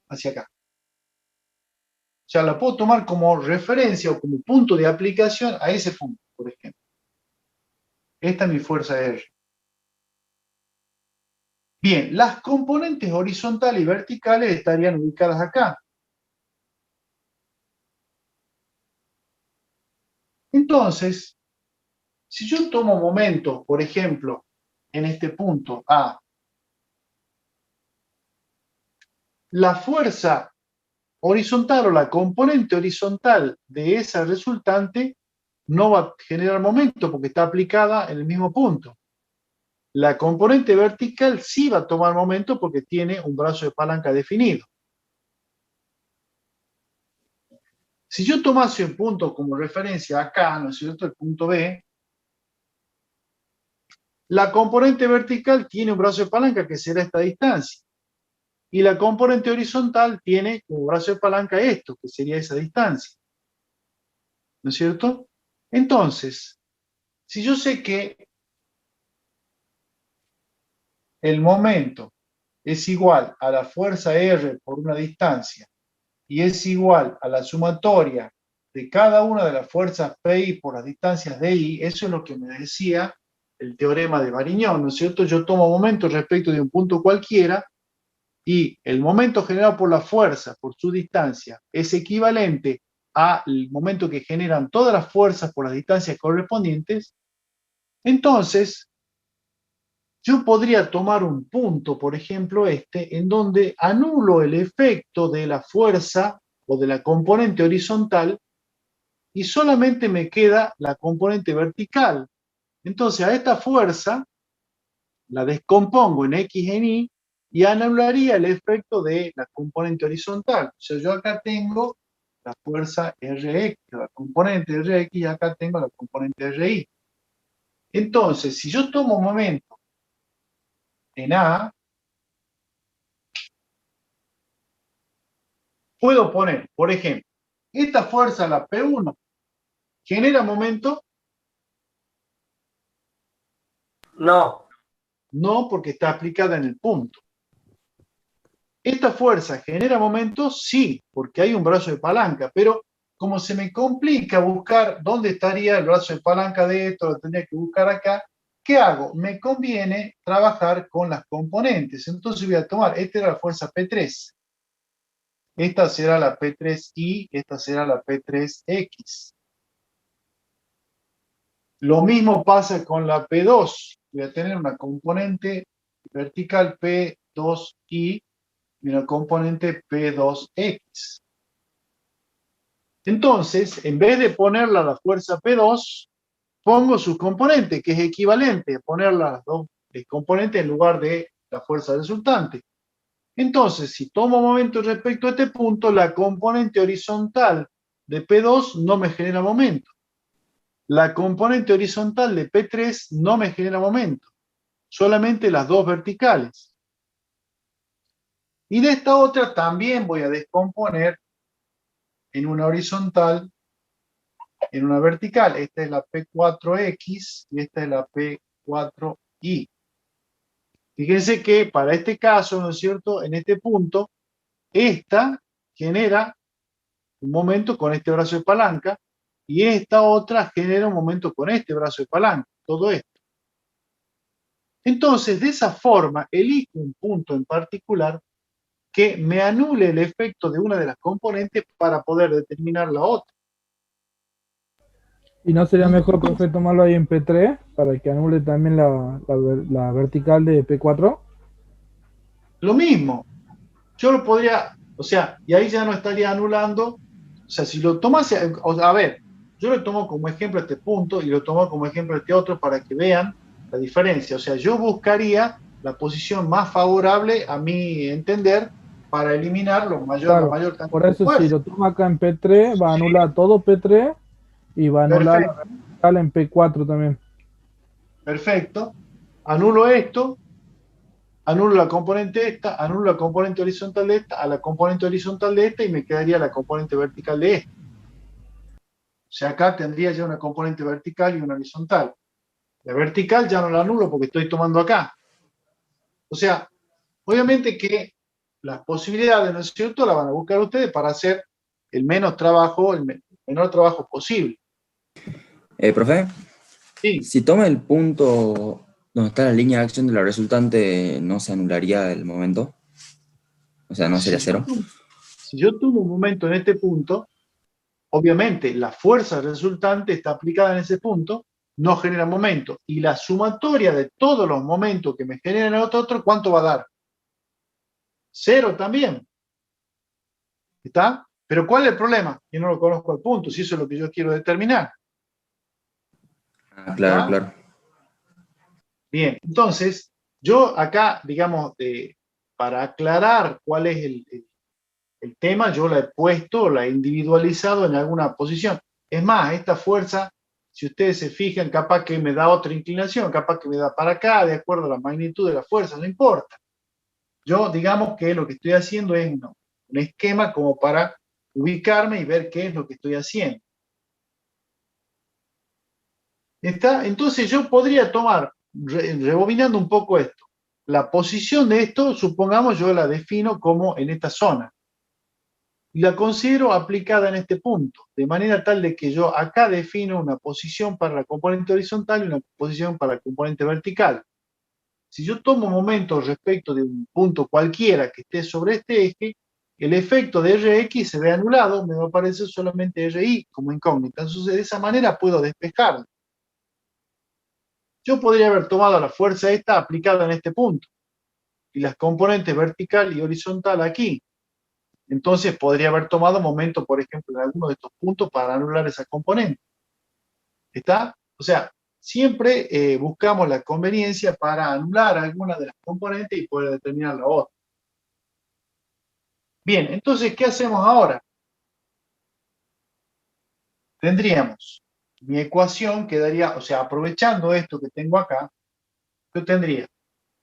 hacia acá. O sea, la puedo tomar como referencia o como punto de aplicación a ese punto, por ejemplo. Esta es mi fuerza R. Bien, las componentes horizontales y verticales estarían ubicadas acá. Entonces, si yo tomo momento, por ejemplo, en este punto A, la fuerza horizontal o la componente horizontal de esa resultante no va a generar momento porque está aplicada en el mismo punto. La componente vertical sí va a tomar momento porque tiene un brazo de palanca definido. Si yo tomase un punto como referencia acá, ¿no es cierto?, el punto B, la componente vertical tiene un brazo de palanca que será esta distancia. Y la componente horizontal tiene como brazo de palanca esto, que sería esa distancia. ¿No es cierto? Entonces, si yo sé que el momento es igual a la fuerza R por una distancia y es igual a la sumatoria de cada una de las fuerzas PI por las distancias DI, eso es lo que me decía el teorema de Varignón, ¿no es cierto? Yo tomo momento respecto de un punto cualquiera y el momento generado por la fuerza, por su distancia, es equivalente al momento que generan todas las fuerzas por las distancias correspondientes. Entonces, yo podría tomar un punto, por ejemplo en donde anulo el efecto de la fuerza o de la componente horizontal y solamente me queda la componente vertical. Entonces a esta fuerza la descompongo en X en Y y anularía el efecto de la componente horizontal. O sea, yo acá tengo la fuerza Rx, la componente Rx, y acá tengo la componente Ri. Entonces, si yo tomo un momento en A, puedo poner, por ejemplo, esta fuerza, la P1, ¿genera momento? No. No, porque está aplicada en el punto. ¿Esta fuerza genera momento? Sí, porque hay un brazo de palanca, pero como se me complica buscar dónde estaría el brazo de palanca de esto, lo tendría que buscar acá, ¿qué hago? Me conviene trabajar con las componentes. Entonces voy a tomar, esta era la fuerza P3. Esta será la P3I, esta será la P3X. Lo mismo pasa con la P2. Voy a tener una componente vertical P2I y una componente P2X. Entonces, en vez de ponerla a la fuerza P2, pongo su componente, que es equivalente a poner las dos componentes en lugar de la fuerza resultante. Entonces, si tomo momento respecto a este punto, la componente horizontal de P2 no me genera momento. La componente horizontal de P3 no me genera momento. Solamente las dos verticales. Y de esta otra también voy a descomponer en una horizontal, en una vertical. Esta es la P4X y esta es la P4Y. Fíjense que para este caso, ¿no es cierto? En este punto, esta genera un momento con este brazo de palanca y esta otra genera un momento con este brazo de palanca. Todo esto. Entonces, de esa forma, elijo un punto en particular que me anule el efecto de una de las componentes para poder determinar la otra. ¿Y no sería mejor, profe, tomarlo ahí en P3 para que anule también la vertical de P4? Lo mismo, yo lo podría, o sea, y ahí ya no estaría anulando, o sea, si lo tomase, a ver, yo lo tomo como ejemplo este punto y lo tomo como ejemplo este otro para que vean la diferencia. O sea, yo buscaría la posición más favorable a mi entender para eliminar la mayor cantidad por eso de fuerza. si lo tomo acá en P3 va a anular todo P3 y va a anular la vertical en P4 también. Perfecto. Anulo esto, anulo la componente esta, anulo la componente horizontal de esta, a la componente horizontal de esta y me quedaría la componente vertical de esta. O sea, acá tendría ya una componente vertical y una horizontal. La vertical ya no la anulo porque estoy tomando acá. O sea, obviamente que las posibilidades, ¿no es cierto?, las van a buscar ustedes para hacer el menor trabajo posible. Profe, Sí. Si toma el punto donde está la línea de acción de la resultante, ¿no se anularía el momento? O sea, ¿no sería cero? Si yo tomo un momento en este punto, obviamente la fuerza resultante está aplicada en ese punto, no genera momento. Y la sumatoria de todos los momentos que me generan el otro, ¿cuánto va a dar? Cero también. ¿Está? Pero ¿cuál es el problema? Yo no lo conozco al punto, si eso es lo que yo quiero determinar. Claro, ¿Ah? claro. Bien, entonces, yo acá, digamos, para aclarar cuál es el tema, yo la he puesto, la he individualizado en alguna posición. Es más, esta fuerza, si ustedes se fijan, capaz que me da otra inclinación, capaz que me da para acá, de acuerdo a la magnitud de la fuerza, no importa. Yo, digamos que lo que estoy haciendo es un esquema como para ubicarme y ver qué es lo que estoy haciendo. ¿Está? Entonces yo podría tomar, rebobinando un poco esto, la posición de esto, supongamos yo la defino como en esta zona. y la considero aplicada en este punto, de manera tal de que yo acá defino una posición para la componente horizontal y una posición para la componente vertical. Si yo tomo momentos respecto de un punto cualquiera que esté sobre este eje, el efecto de Rx se ve anulado, me va a aparecer solamente Ri como incógnita. Entonces, de esa manera puedo despejarlo. Yo podría haber tomado la fuerza esta aplicada en este punto, y las componentes vertical y horizontal aquí. Entonces podría haber tomado momento, por ejemplo, en alguno de estos puntos para anular esa componente. ¿Está? O sea, siempre buscamos la conveniencia para anular alguna de las componentes y poder determinar la otra. Bien, entonces, ¿qué hacemos ahora? Tendríamos mi ecuación quedaría, o sea, aprovechando esto que tengo acá, yo tendría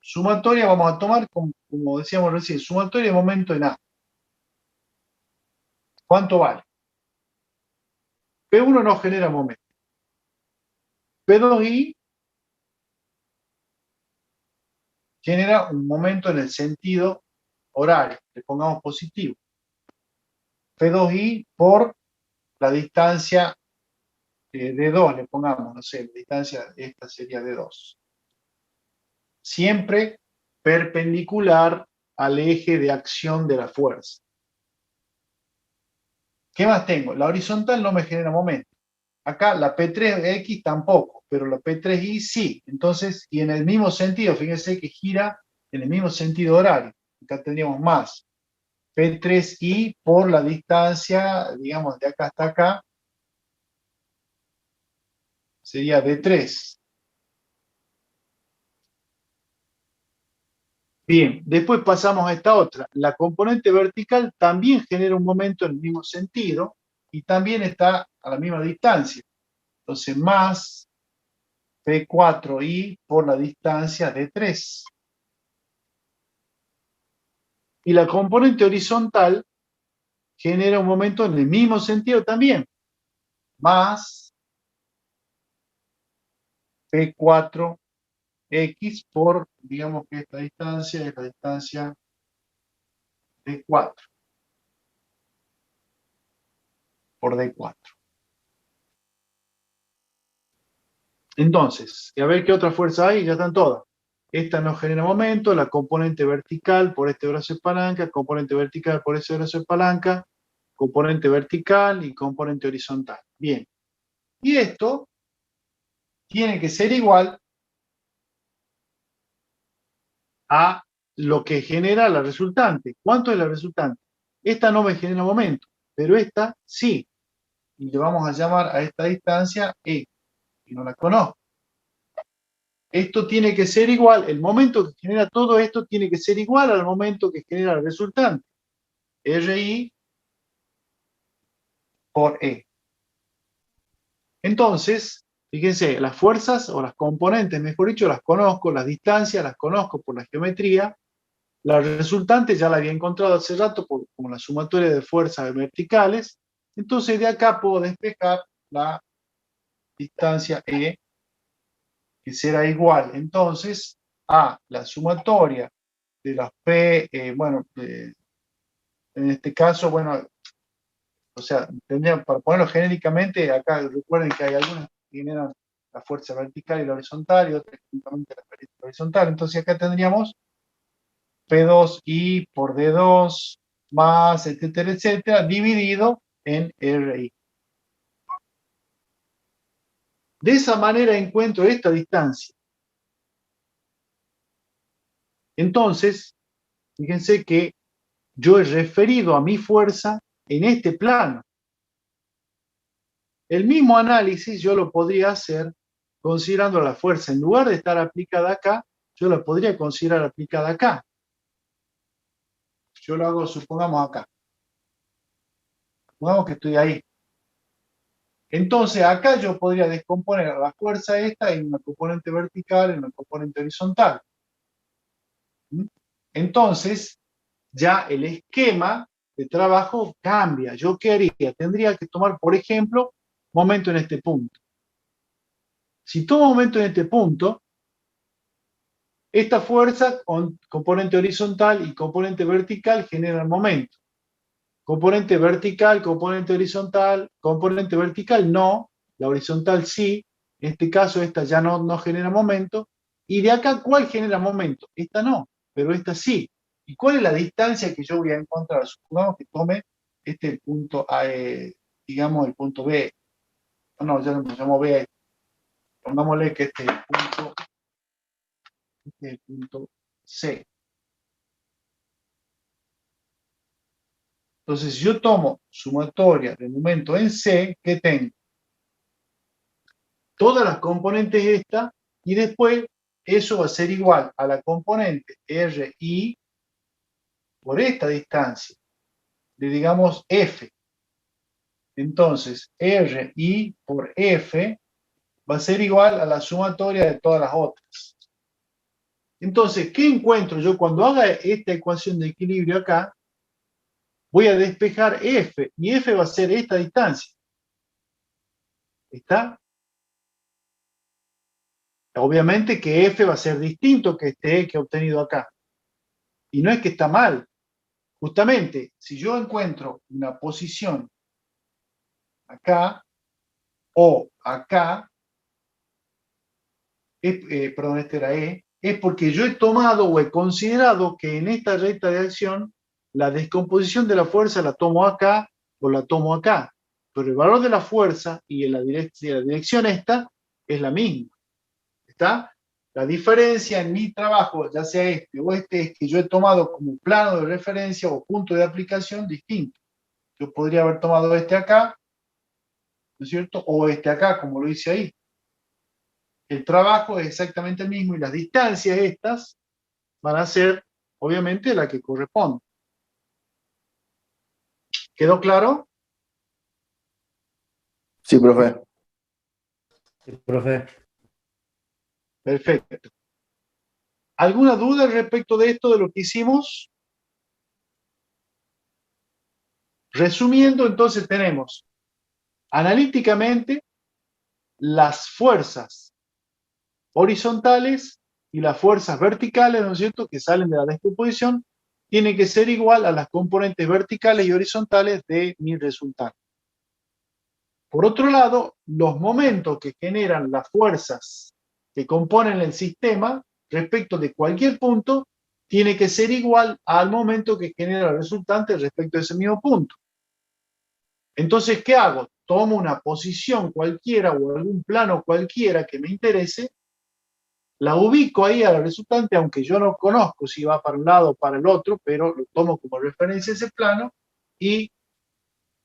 sumatoria, vamos a tomar, como decíamos recién, sumatoria de momento en A. ¿Cuánto vale? P1 no genera momento. P2i genera un momento en el sentido horario, le pongamos positivo. P2i por la distancia de 2, le pongamos, no sé, la distancia esta sería de 2. Siempre perpendicular al eje de acción de la fuerza. ¿Qué más tengo? La horizontal no me genera momento. Acá la P3X tampoco, pero la P3Y sí. Entonces, y en el mismo sentido, fíjense que gira en el mismo sentido horario. Acá tendríamos más P3Y por la distancia, digamos, de acá hasta acá, sería D3. Bien, después pasamos a esta otra. La componente vertical también genera un momento en el mismo sentido y también está a la misma distancia. Entonces, más P4i por la distancia de 3. Y la componente horizontal genera un momento en el mismo sentido también. Más P4x por, digamos que esta distancia es la distancia de 4. Por D4. Entonces, a ver qué otra fuerza hay, ya están todas. Esta no genera momento, la componente vertical por este brazo de palanca, componente vertical por ese brazo de palanca, componente vertical y componente horizontal. Bien. Y esto tiene que ser igual a lo que genera la resultante. ¿Cuánto es la resultante? Esta no me genera momento, pero esta sí. Y le vamos a llamar a esta distancia E, que no la conozco. Esto tiene que ser igual, el momento que genera todo esto tiene que ser igual al momento que genera el resultante. RI por E. Entonces, fíjense, las fuerzas o las componentes, mejor dicho, las conozco, las distancias las conozco por la geometría, la resultante ya la había encontrado hace rato como la sumatoria de fuerzas verticales, entonces de acá puedo despejar la distancia E, que será igual entonces a la sumatoria de las P, bueno, en este caso, bueno, o sea, tendría, para ponerlo genéricamente, acá recuerden que hay algunas que generan la fuerza vertical y la horizontal y otras únicamente la horizontal. Entonces acá tendríamos P2I por D2 más, etcétera, etcétera, dividido en RI. De esa manera encuentro esta distancia. Entonces, fíjense que yo he referido a mi fuerza en este plano. El mismo análisis yo lo podría hacer considerando la fuerza. En lugar de estar aplicada acá, yo la podría considerar aplicada acá. Yo lo hago, supongamos acá. Supongamos que estoy ahí. Entonces acá yo podría descomponer la fuerza esta en una componente vertical, en una componente horizontal. Entonces, ya el esquema de trabajo cambia. ¿Yo qué haría? Tendría que tomar, por ejemplo, momento en este punto. Si tomo momento en este punto, esta fuerza, componente horizontal y componente vertical, generan momento. Componente vertical, componente horizontal, componente vertical no, la horizontal sí, en este caso esta ya no genera momento, y de acá, ¿cuál genera momento? Esta no, pero esta sí. ¿Y cuál es la distancia que yo voy a encontrar? Supongamos que tome el punto A, digamos el punto B. No, ya lo llamo B. Pongámosle que este es el punto C. Entonces, si yo tomo sumatoria de momento en C, ¿qué tengo? Todas las componentes estas, y después eso va a ser igual a la componente RI por esta distancia, de digamos F. Entonces, RI por F va a ser igual a la sumatoria de todas las otras. Entonces, ¿qué encuentro yo cuando haga esta ecuación de equilibrio acá? Voy a despejar F, y F va a ser esta distancia. ¿Está? Obviamente que F va a ser distinto que este E que he obtenido acá. Y no es que está mal. Justamente, si yo encuentro una posición acá o acá, perdón, este era E, es porque yo he tomado o he considerado que en esta recta de acción la descomposición de la fuerza la tomo acá o la tomo acá. Pero el valor de la fuerza y en la dirección esta es la misma. ¿Está? La diferencia en mi trabajo, ya sea este o este, es que yo he tomado como plano de referencia o punto de aplicación distinto. Yo podría haber tomado este acá, ¿no es cierto? O este acá, como lo hice ahí. El trabajo es exactamente el mismo y las distancias estas van a ser, obviamente, la que corresponde. ¿Quedó claro? Sí, profe. Sí, profe. Perfecto. ¿Alguna duda respecto de esto, de lo que hicimos? Resumiendo, entonces tenemos analíticamente las fuerzas horizontales y las fuerzas verticales, ¿no es cierto?, que salen de la descomposición, tienen que ser igual a las componentes verticales y horizontales de mi resultado. Por otro lado, los momentos que generan las fuerzas que componen el sistema respecto de cualquier punto tiene que ser igual al momento que genera el resultante respecto de ese mismo punto. Entonces, ¿qué hago? Tomo una posición cualquiera o algún plano cualquiera que me interese, la ubico ahí al resultante, aunque yo no conozco si va para un lado o para el otro, pero lo tomo como referencia ese plano y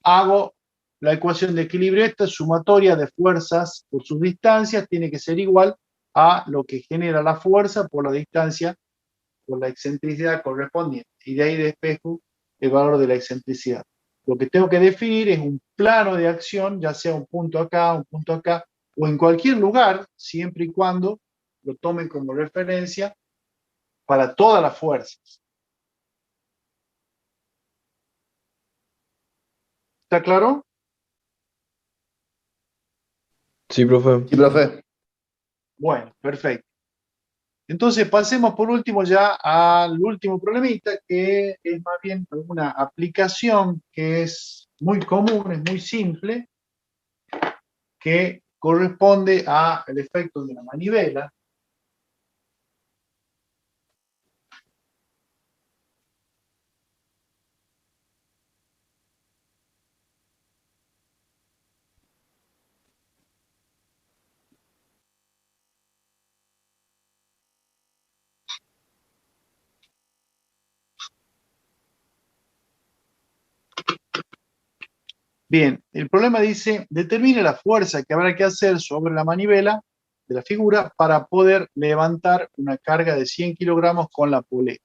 hago la ecuación de equilibrio. Esta sumatoria de fuerzas por sus distancias tiene que ser igual a lo que genera la fuerza por la distancia, por la excentricidad correspondiente. Y de ahí despejo el valor de la excentricidad. Lo que tengo que definir es un plano de acción, ya sea un punto acá, o en cualquier lugar, siempre y cuando lo tomen como referencia para todas las fuerzas. ¿Está claro? Sí, profe. Sí, profe. Bueno, perfecto. Entonces pasemos por último ya al último problemita, que es más bien una aplicación que es muy común, es muy simple, que corresponde al efecto de la manivela. Bien, el problema dice, determine la fuerza que habrá que hacer sobre la manivela de la figura para poder levantar una carga de 100 kilogramos con la polea.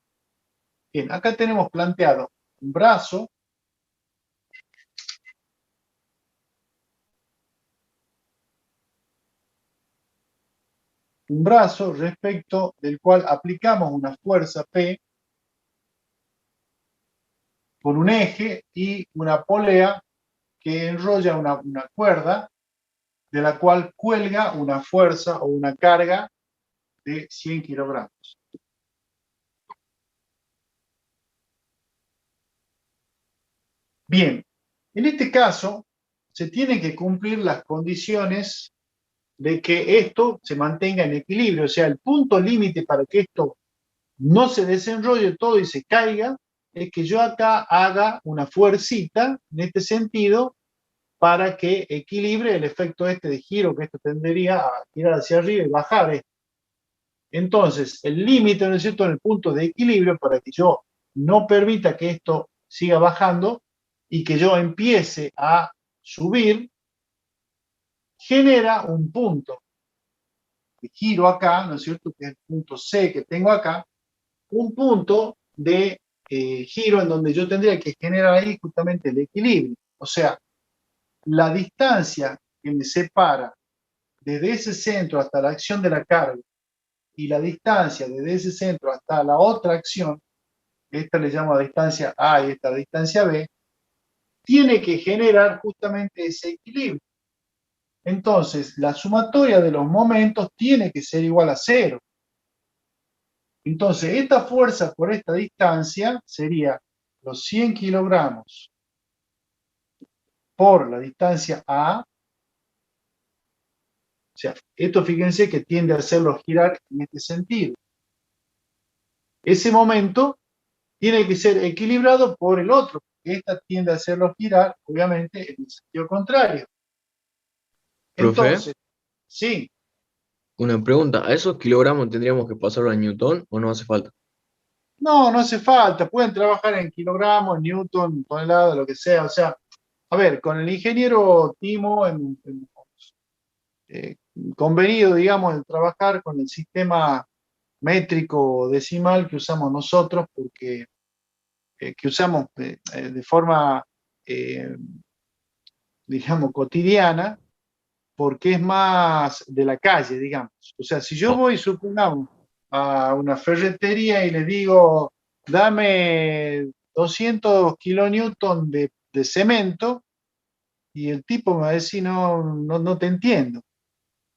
Bien, acá tenemos planteado un brazo respecto del cual aplicamos una fuerza P con un eje y una polea que enrolla una cuerda de la cual cuelga una fuerza o una carga de 100 kilogramos. Bien, en este caso se tienen que cumplir las condiciones de que esto se mantenga en equilibrio, o sea, el punto límite para que esto no se desenrolle todo y se caiga, es que yo acá haga una fuercita en este sentido para que equilibre el efecto este de giro, que esto tendería a girar hacia arriba y bajar esto. Entonces, el límite, ¿no es cierto?, en el punto de equilibrio, para que yo no permita que esto siga bajando y que yo empiece a subir, genera un punto de giro acá, ¿no es cierto?, que es el punto C que tengo acá, un punto de giro en donde yo tendría que generar ahí justamente el equilibrio. O sea, la distancia que me separa desde ese centro hasta la acción de la carga y la distancia desde ese centro hasta la otra acción, esta le llamo la distancia A y esta la distancia B, tiene que generar justamente ese equilibrio. Entonces, la sumatoria de los momentos tiene que ser igual a 0. Entonces, esta fuerza por esta distancia sería los 100 kilogramos por la distancia A. O sea, esto fíjense que tiende a hacerlo girar en este sentido. Ese momento tiene que ser equilibrado por el otro, porque esta tiende a hacerlo girar, obviamente, en el sentido contrario. Profe, Entonces, sí, una pregunta, ¿a esos kilogramos tendríamos que pasarlo a Newton o no hace falta? no hace falta, pueden trabajar en kilogramos, newton, tonelada, lo que sea. O sea, a ver, con el ingeniero Timo, convenido, digamos, de trabajar con el sistema métrico decimal que usamos nosotros, porque que usamos de forma, digamos, cotidiana, porque es más de la calle, digamos. O sea, si yo voy, supongamos, a una ferretería y le digo, dame 200 kilonewton de cemento, y el tipo me va a decir, no te entiendo.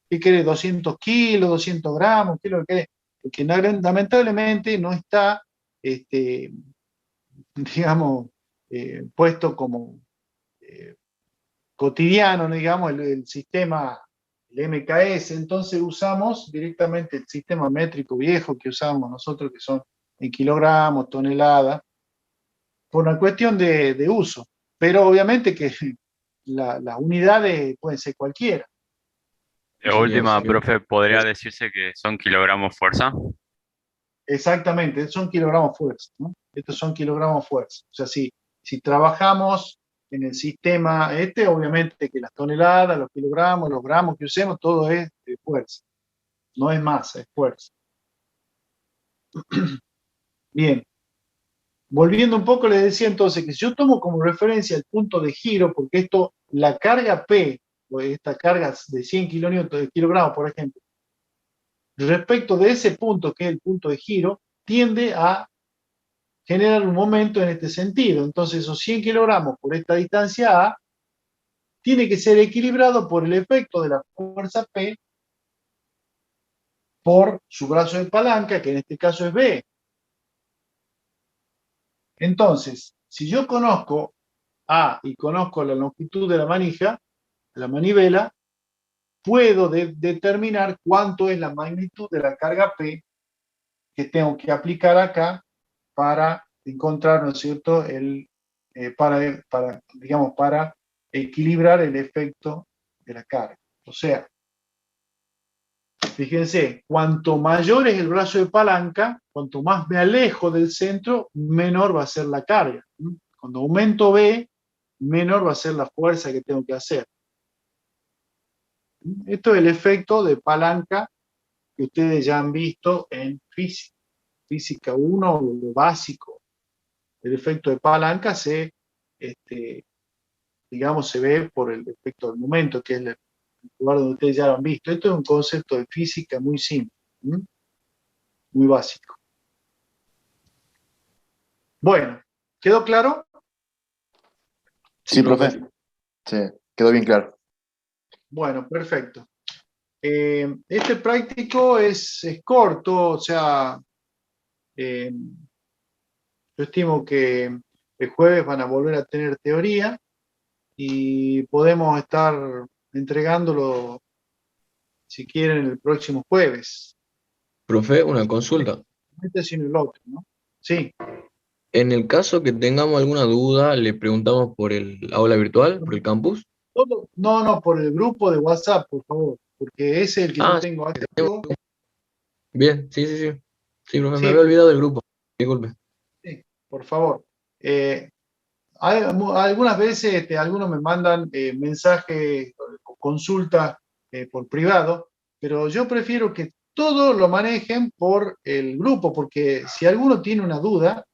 ¿Qué querés? 200 kilos, 200 gramos, ¿qué es lo que querés? Porque lamentablemente no está, digamos, puesto como cotidiano, digamos, el sistema, el MKS. Entonces usamos directamente el sistema métrico viejo que usamos nosotros, que son en kilogramos, toneladas, por una cuestión de uso. Pero obviamente que las unidades pueden ser cualquiera. Sí, De señor, última, señor. profe, ¿podría decirse que son kilogramos fuerza? Exactamente, son kilogramos fuerza, ¿no? Estos son kilogramos fuerza. O sea, si trabajamos en el sistema obviamente que las toneladas, los kilogramos, los gramos que usemos, todo es de fuerza. No es masa, es fuerza. Bien. Volviendo un poco, les decía entonces que si yo tomo como referencia el punto de giro, porque esto, la carga P, o esta carga de 100 kilonewton de kilogramos, por ejemplo, respecto de ese punto, que es el punto de giro, tiende a generar un momento en este sentido. Entonces, esos 100 kilogramos por esta distancia A tiene que ser equilibrado por el efecto de la fuerza P por su brazo de palanca, que en este caso es B. Entonces, si yo conozco A y conozco la longitud de la manija, de la manivela, puedo determinar cuánto es la magnitud de la carga P que tengo que aplicar acá para encontrar, ¿no es cierto?, digamos, para equilibrar el efecto de la carga. O sea, fíjense, cuanto mayor es el brazo de palanca, cuanto más me alejo del centro, menor va a ser la carga. Cuando aumento B, menor va a ser la fuerza que tengo que hacer. Esto es el efecto de palanca que ustedes ya han visto en física 1, lo básico. El efecto de palanca digamos, se ve por el efecto del momento, que es el lugar donde ustedes ya lo han visto. Esto es un concepto de física muy simple, muy básico. Bueno, ¿quedó claro? Sí, profe. Sí, quedó bien claro. Bueno, perfecto. Este práctico es corto, o sea, yo estimo que el jueves van a volver a tener teoría y podemos estar entregándolo, si quieren, el próximo jueves. Profe, una consulta. Este sino el otro, ¿no? Sí. En el caso que tengamos alguna duda, le preguntamos por el aula virtual, por el campus. No, por el grupo de WhatsApp, por favor, porque ese es el que yo Ah, tengo activo. Bien, sí. Sí, profe, me Sí. había olvidado del grupo. Disculpe. Sí, por favor. Algunas veces algunos me mandan mensajes o consultas por privado, pero yo prefiero que todos lo manejen por el grupo, porque si alguno tiene una duda,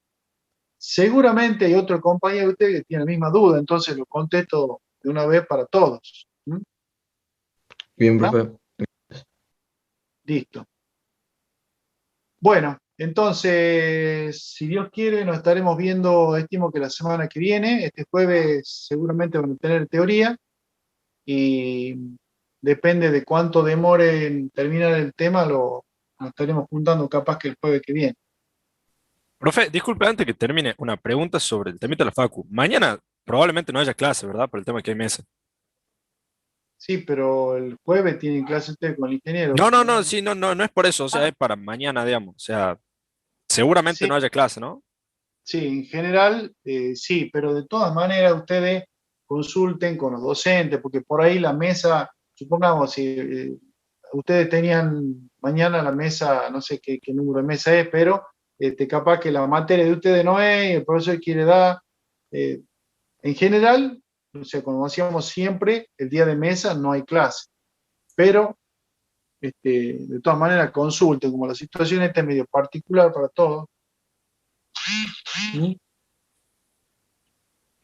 seguramente hay otro compañero de usted que tiene la misma duda, entonces lo contesto de una vez para todos. ¿Mm? Bien, ¿Ah? profe. Listo. Bueno, entonces, si Dios quiere, nos estaremos viendo, estimo que la semana que viene. Este jueves seguramente van a tener teoría y depende de cuánto demore en terminar el tema, nos estaremos juntando capaz que el jueves que viene. Profe, disculpe antes que termine, una pregunta sobre el temita de la Facu. Mañana probablemente no haya clase, ¿verdad? Por el tema que hay mesa. Sí, pero el jueves tienen clase ustedes con el ingeniero. No, sí, no es por eso, o sea, es para mañana, digamos. O sea, seguramente Sí, no haya clase, ¿no? sí, en general sí, pero de todas maneras ustedes consulten con los docentes, porque por ahí la mesa, supongamos, si ustedes tenían mañana la mesa, no sé qué número de mesa es, pero capaz que la materia de ustedes no es, el profesor quiere dar. En general, o sea, como hacíamos siempre, el día de mesa no hay clase, pero de todas maneras consulten, como la situación esta es medio particular para todos. ¿Mm?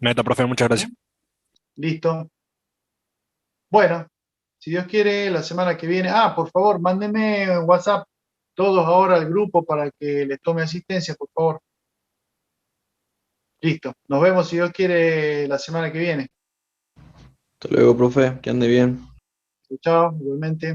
Neta, profe, muchas gracias. Listo. Bueno, si Dios quiere, la semana que viene. Por favor, mándenme WhatsApp todos ahora al grupo para que les tome asistencia, por favor. Listo. Nos vemos, si Dios quiere, la semana que viene. Hasta luego, profe. Que ande bien. Chao, igualmente.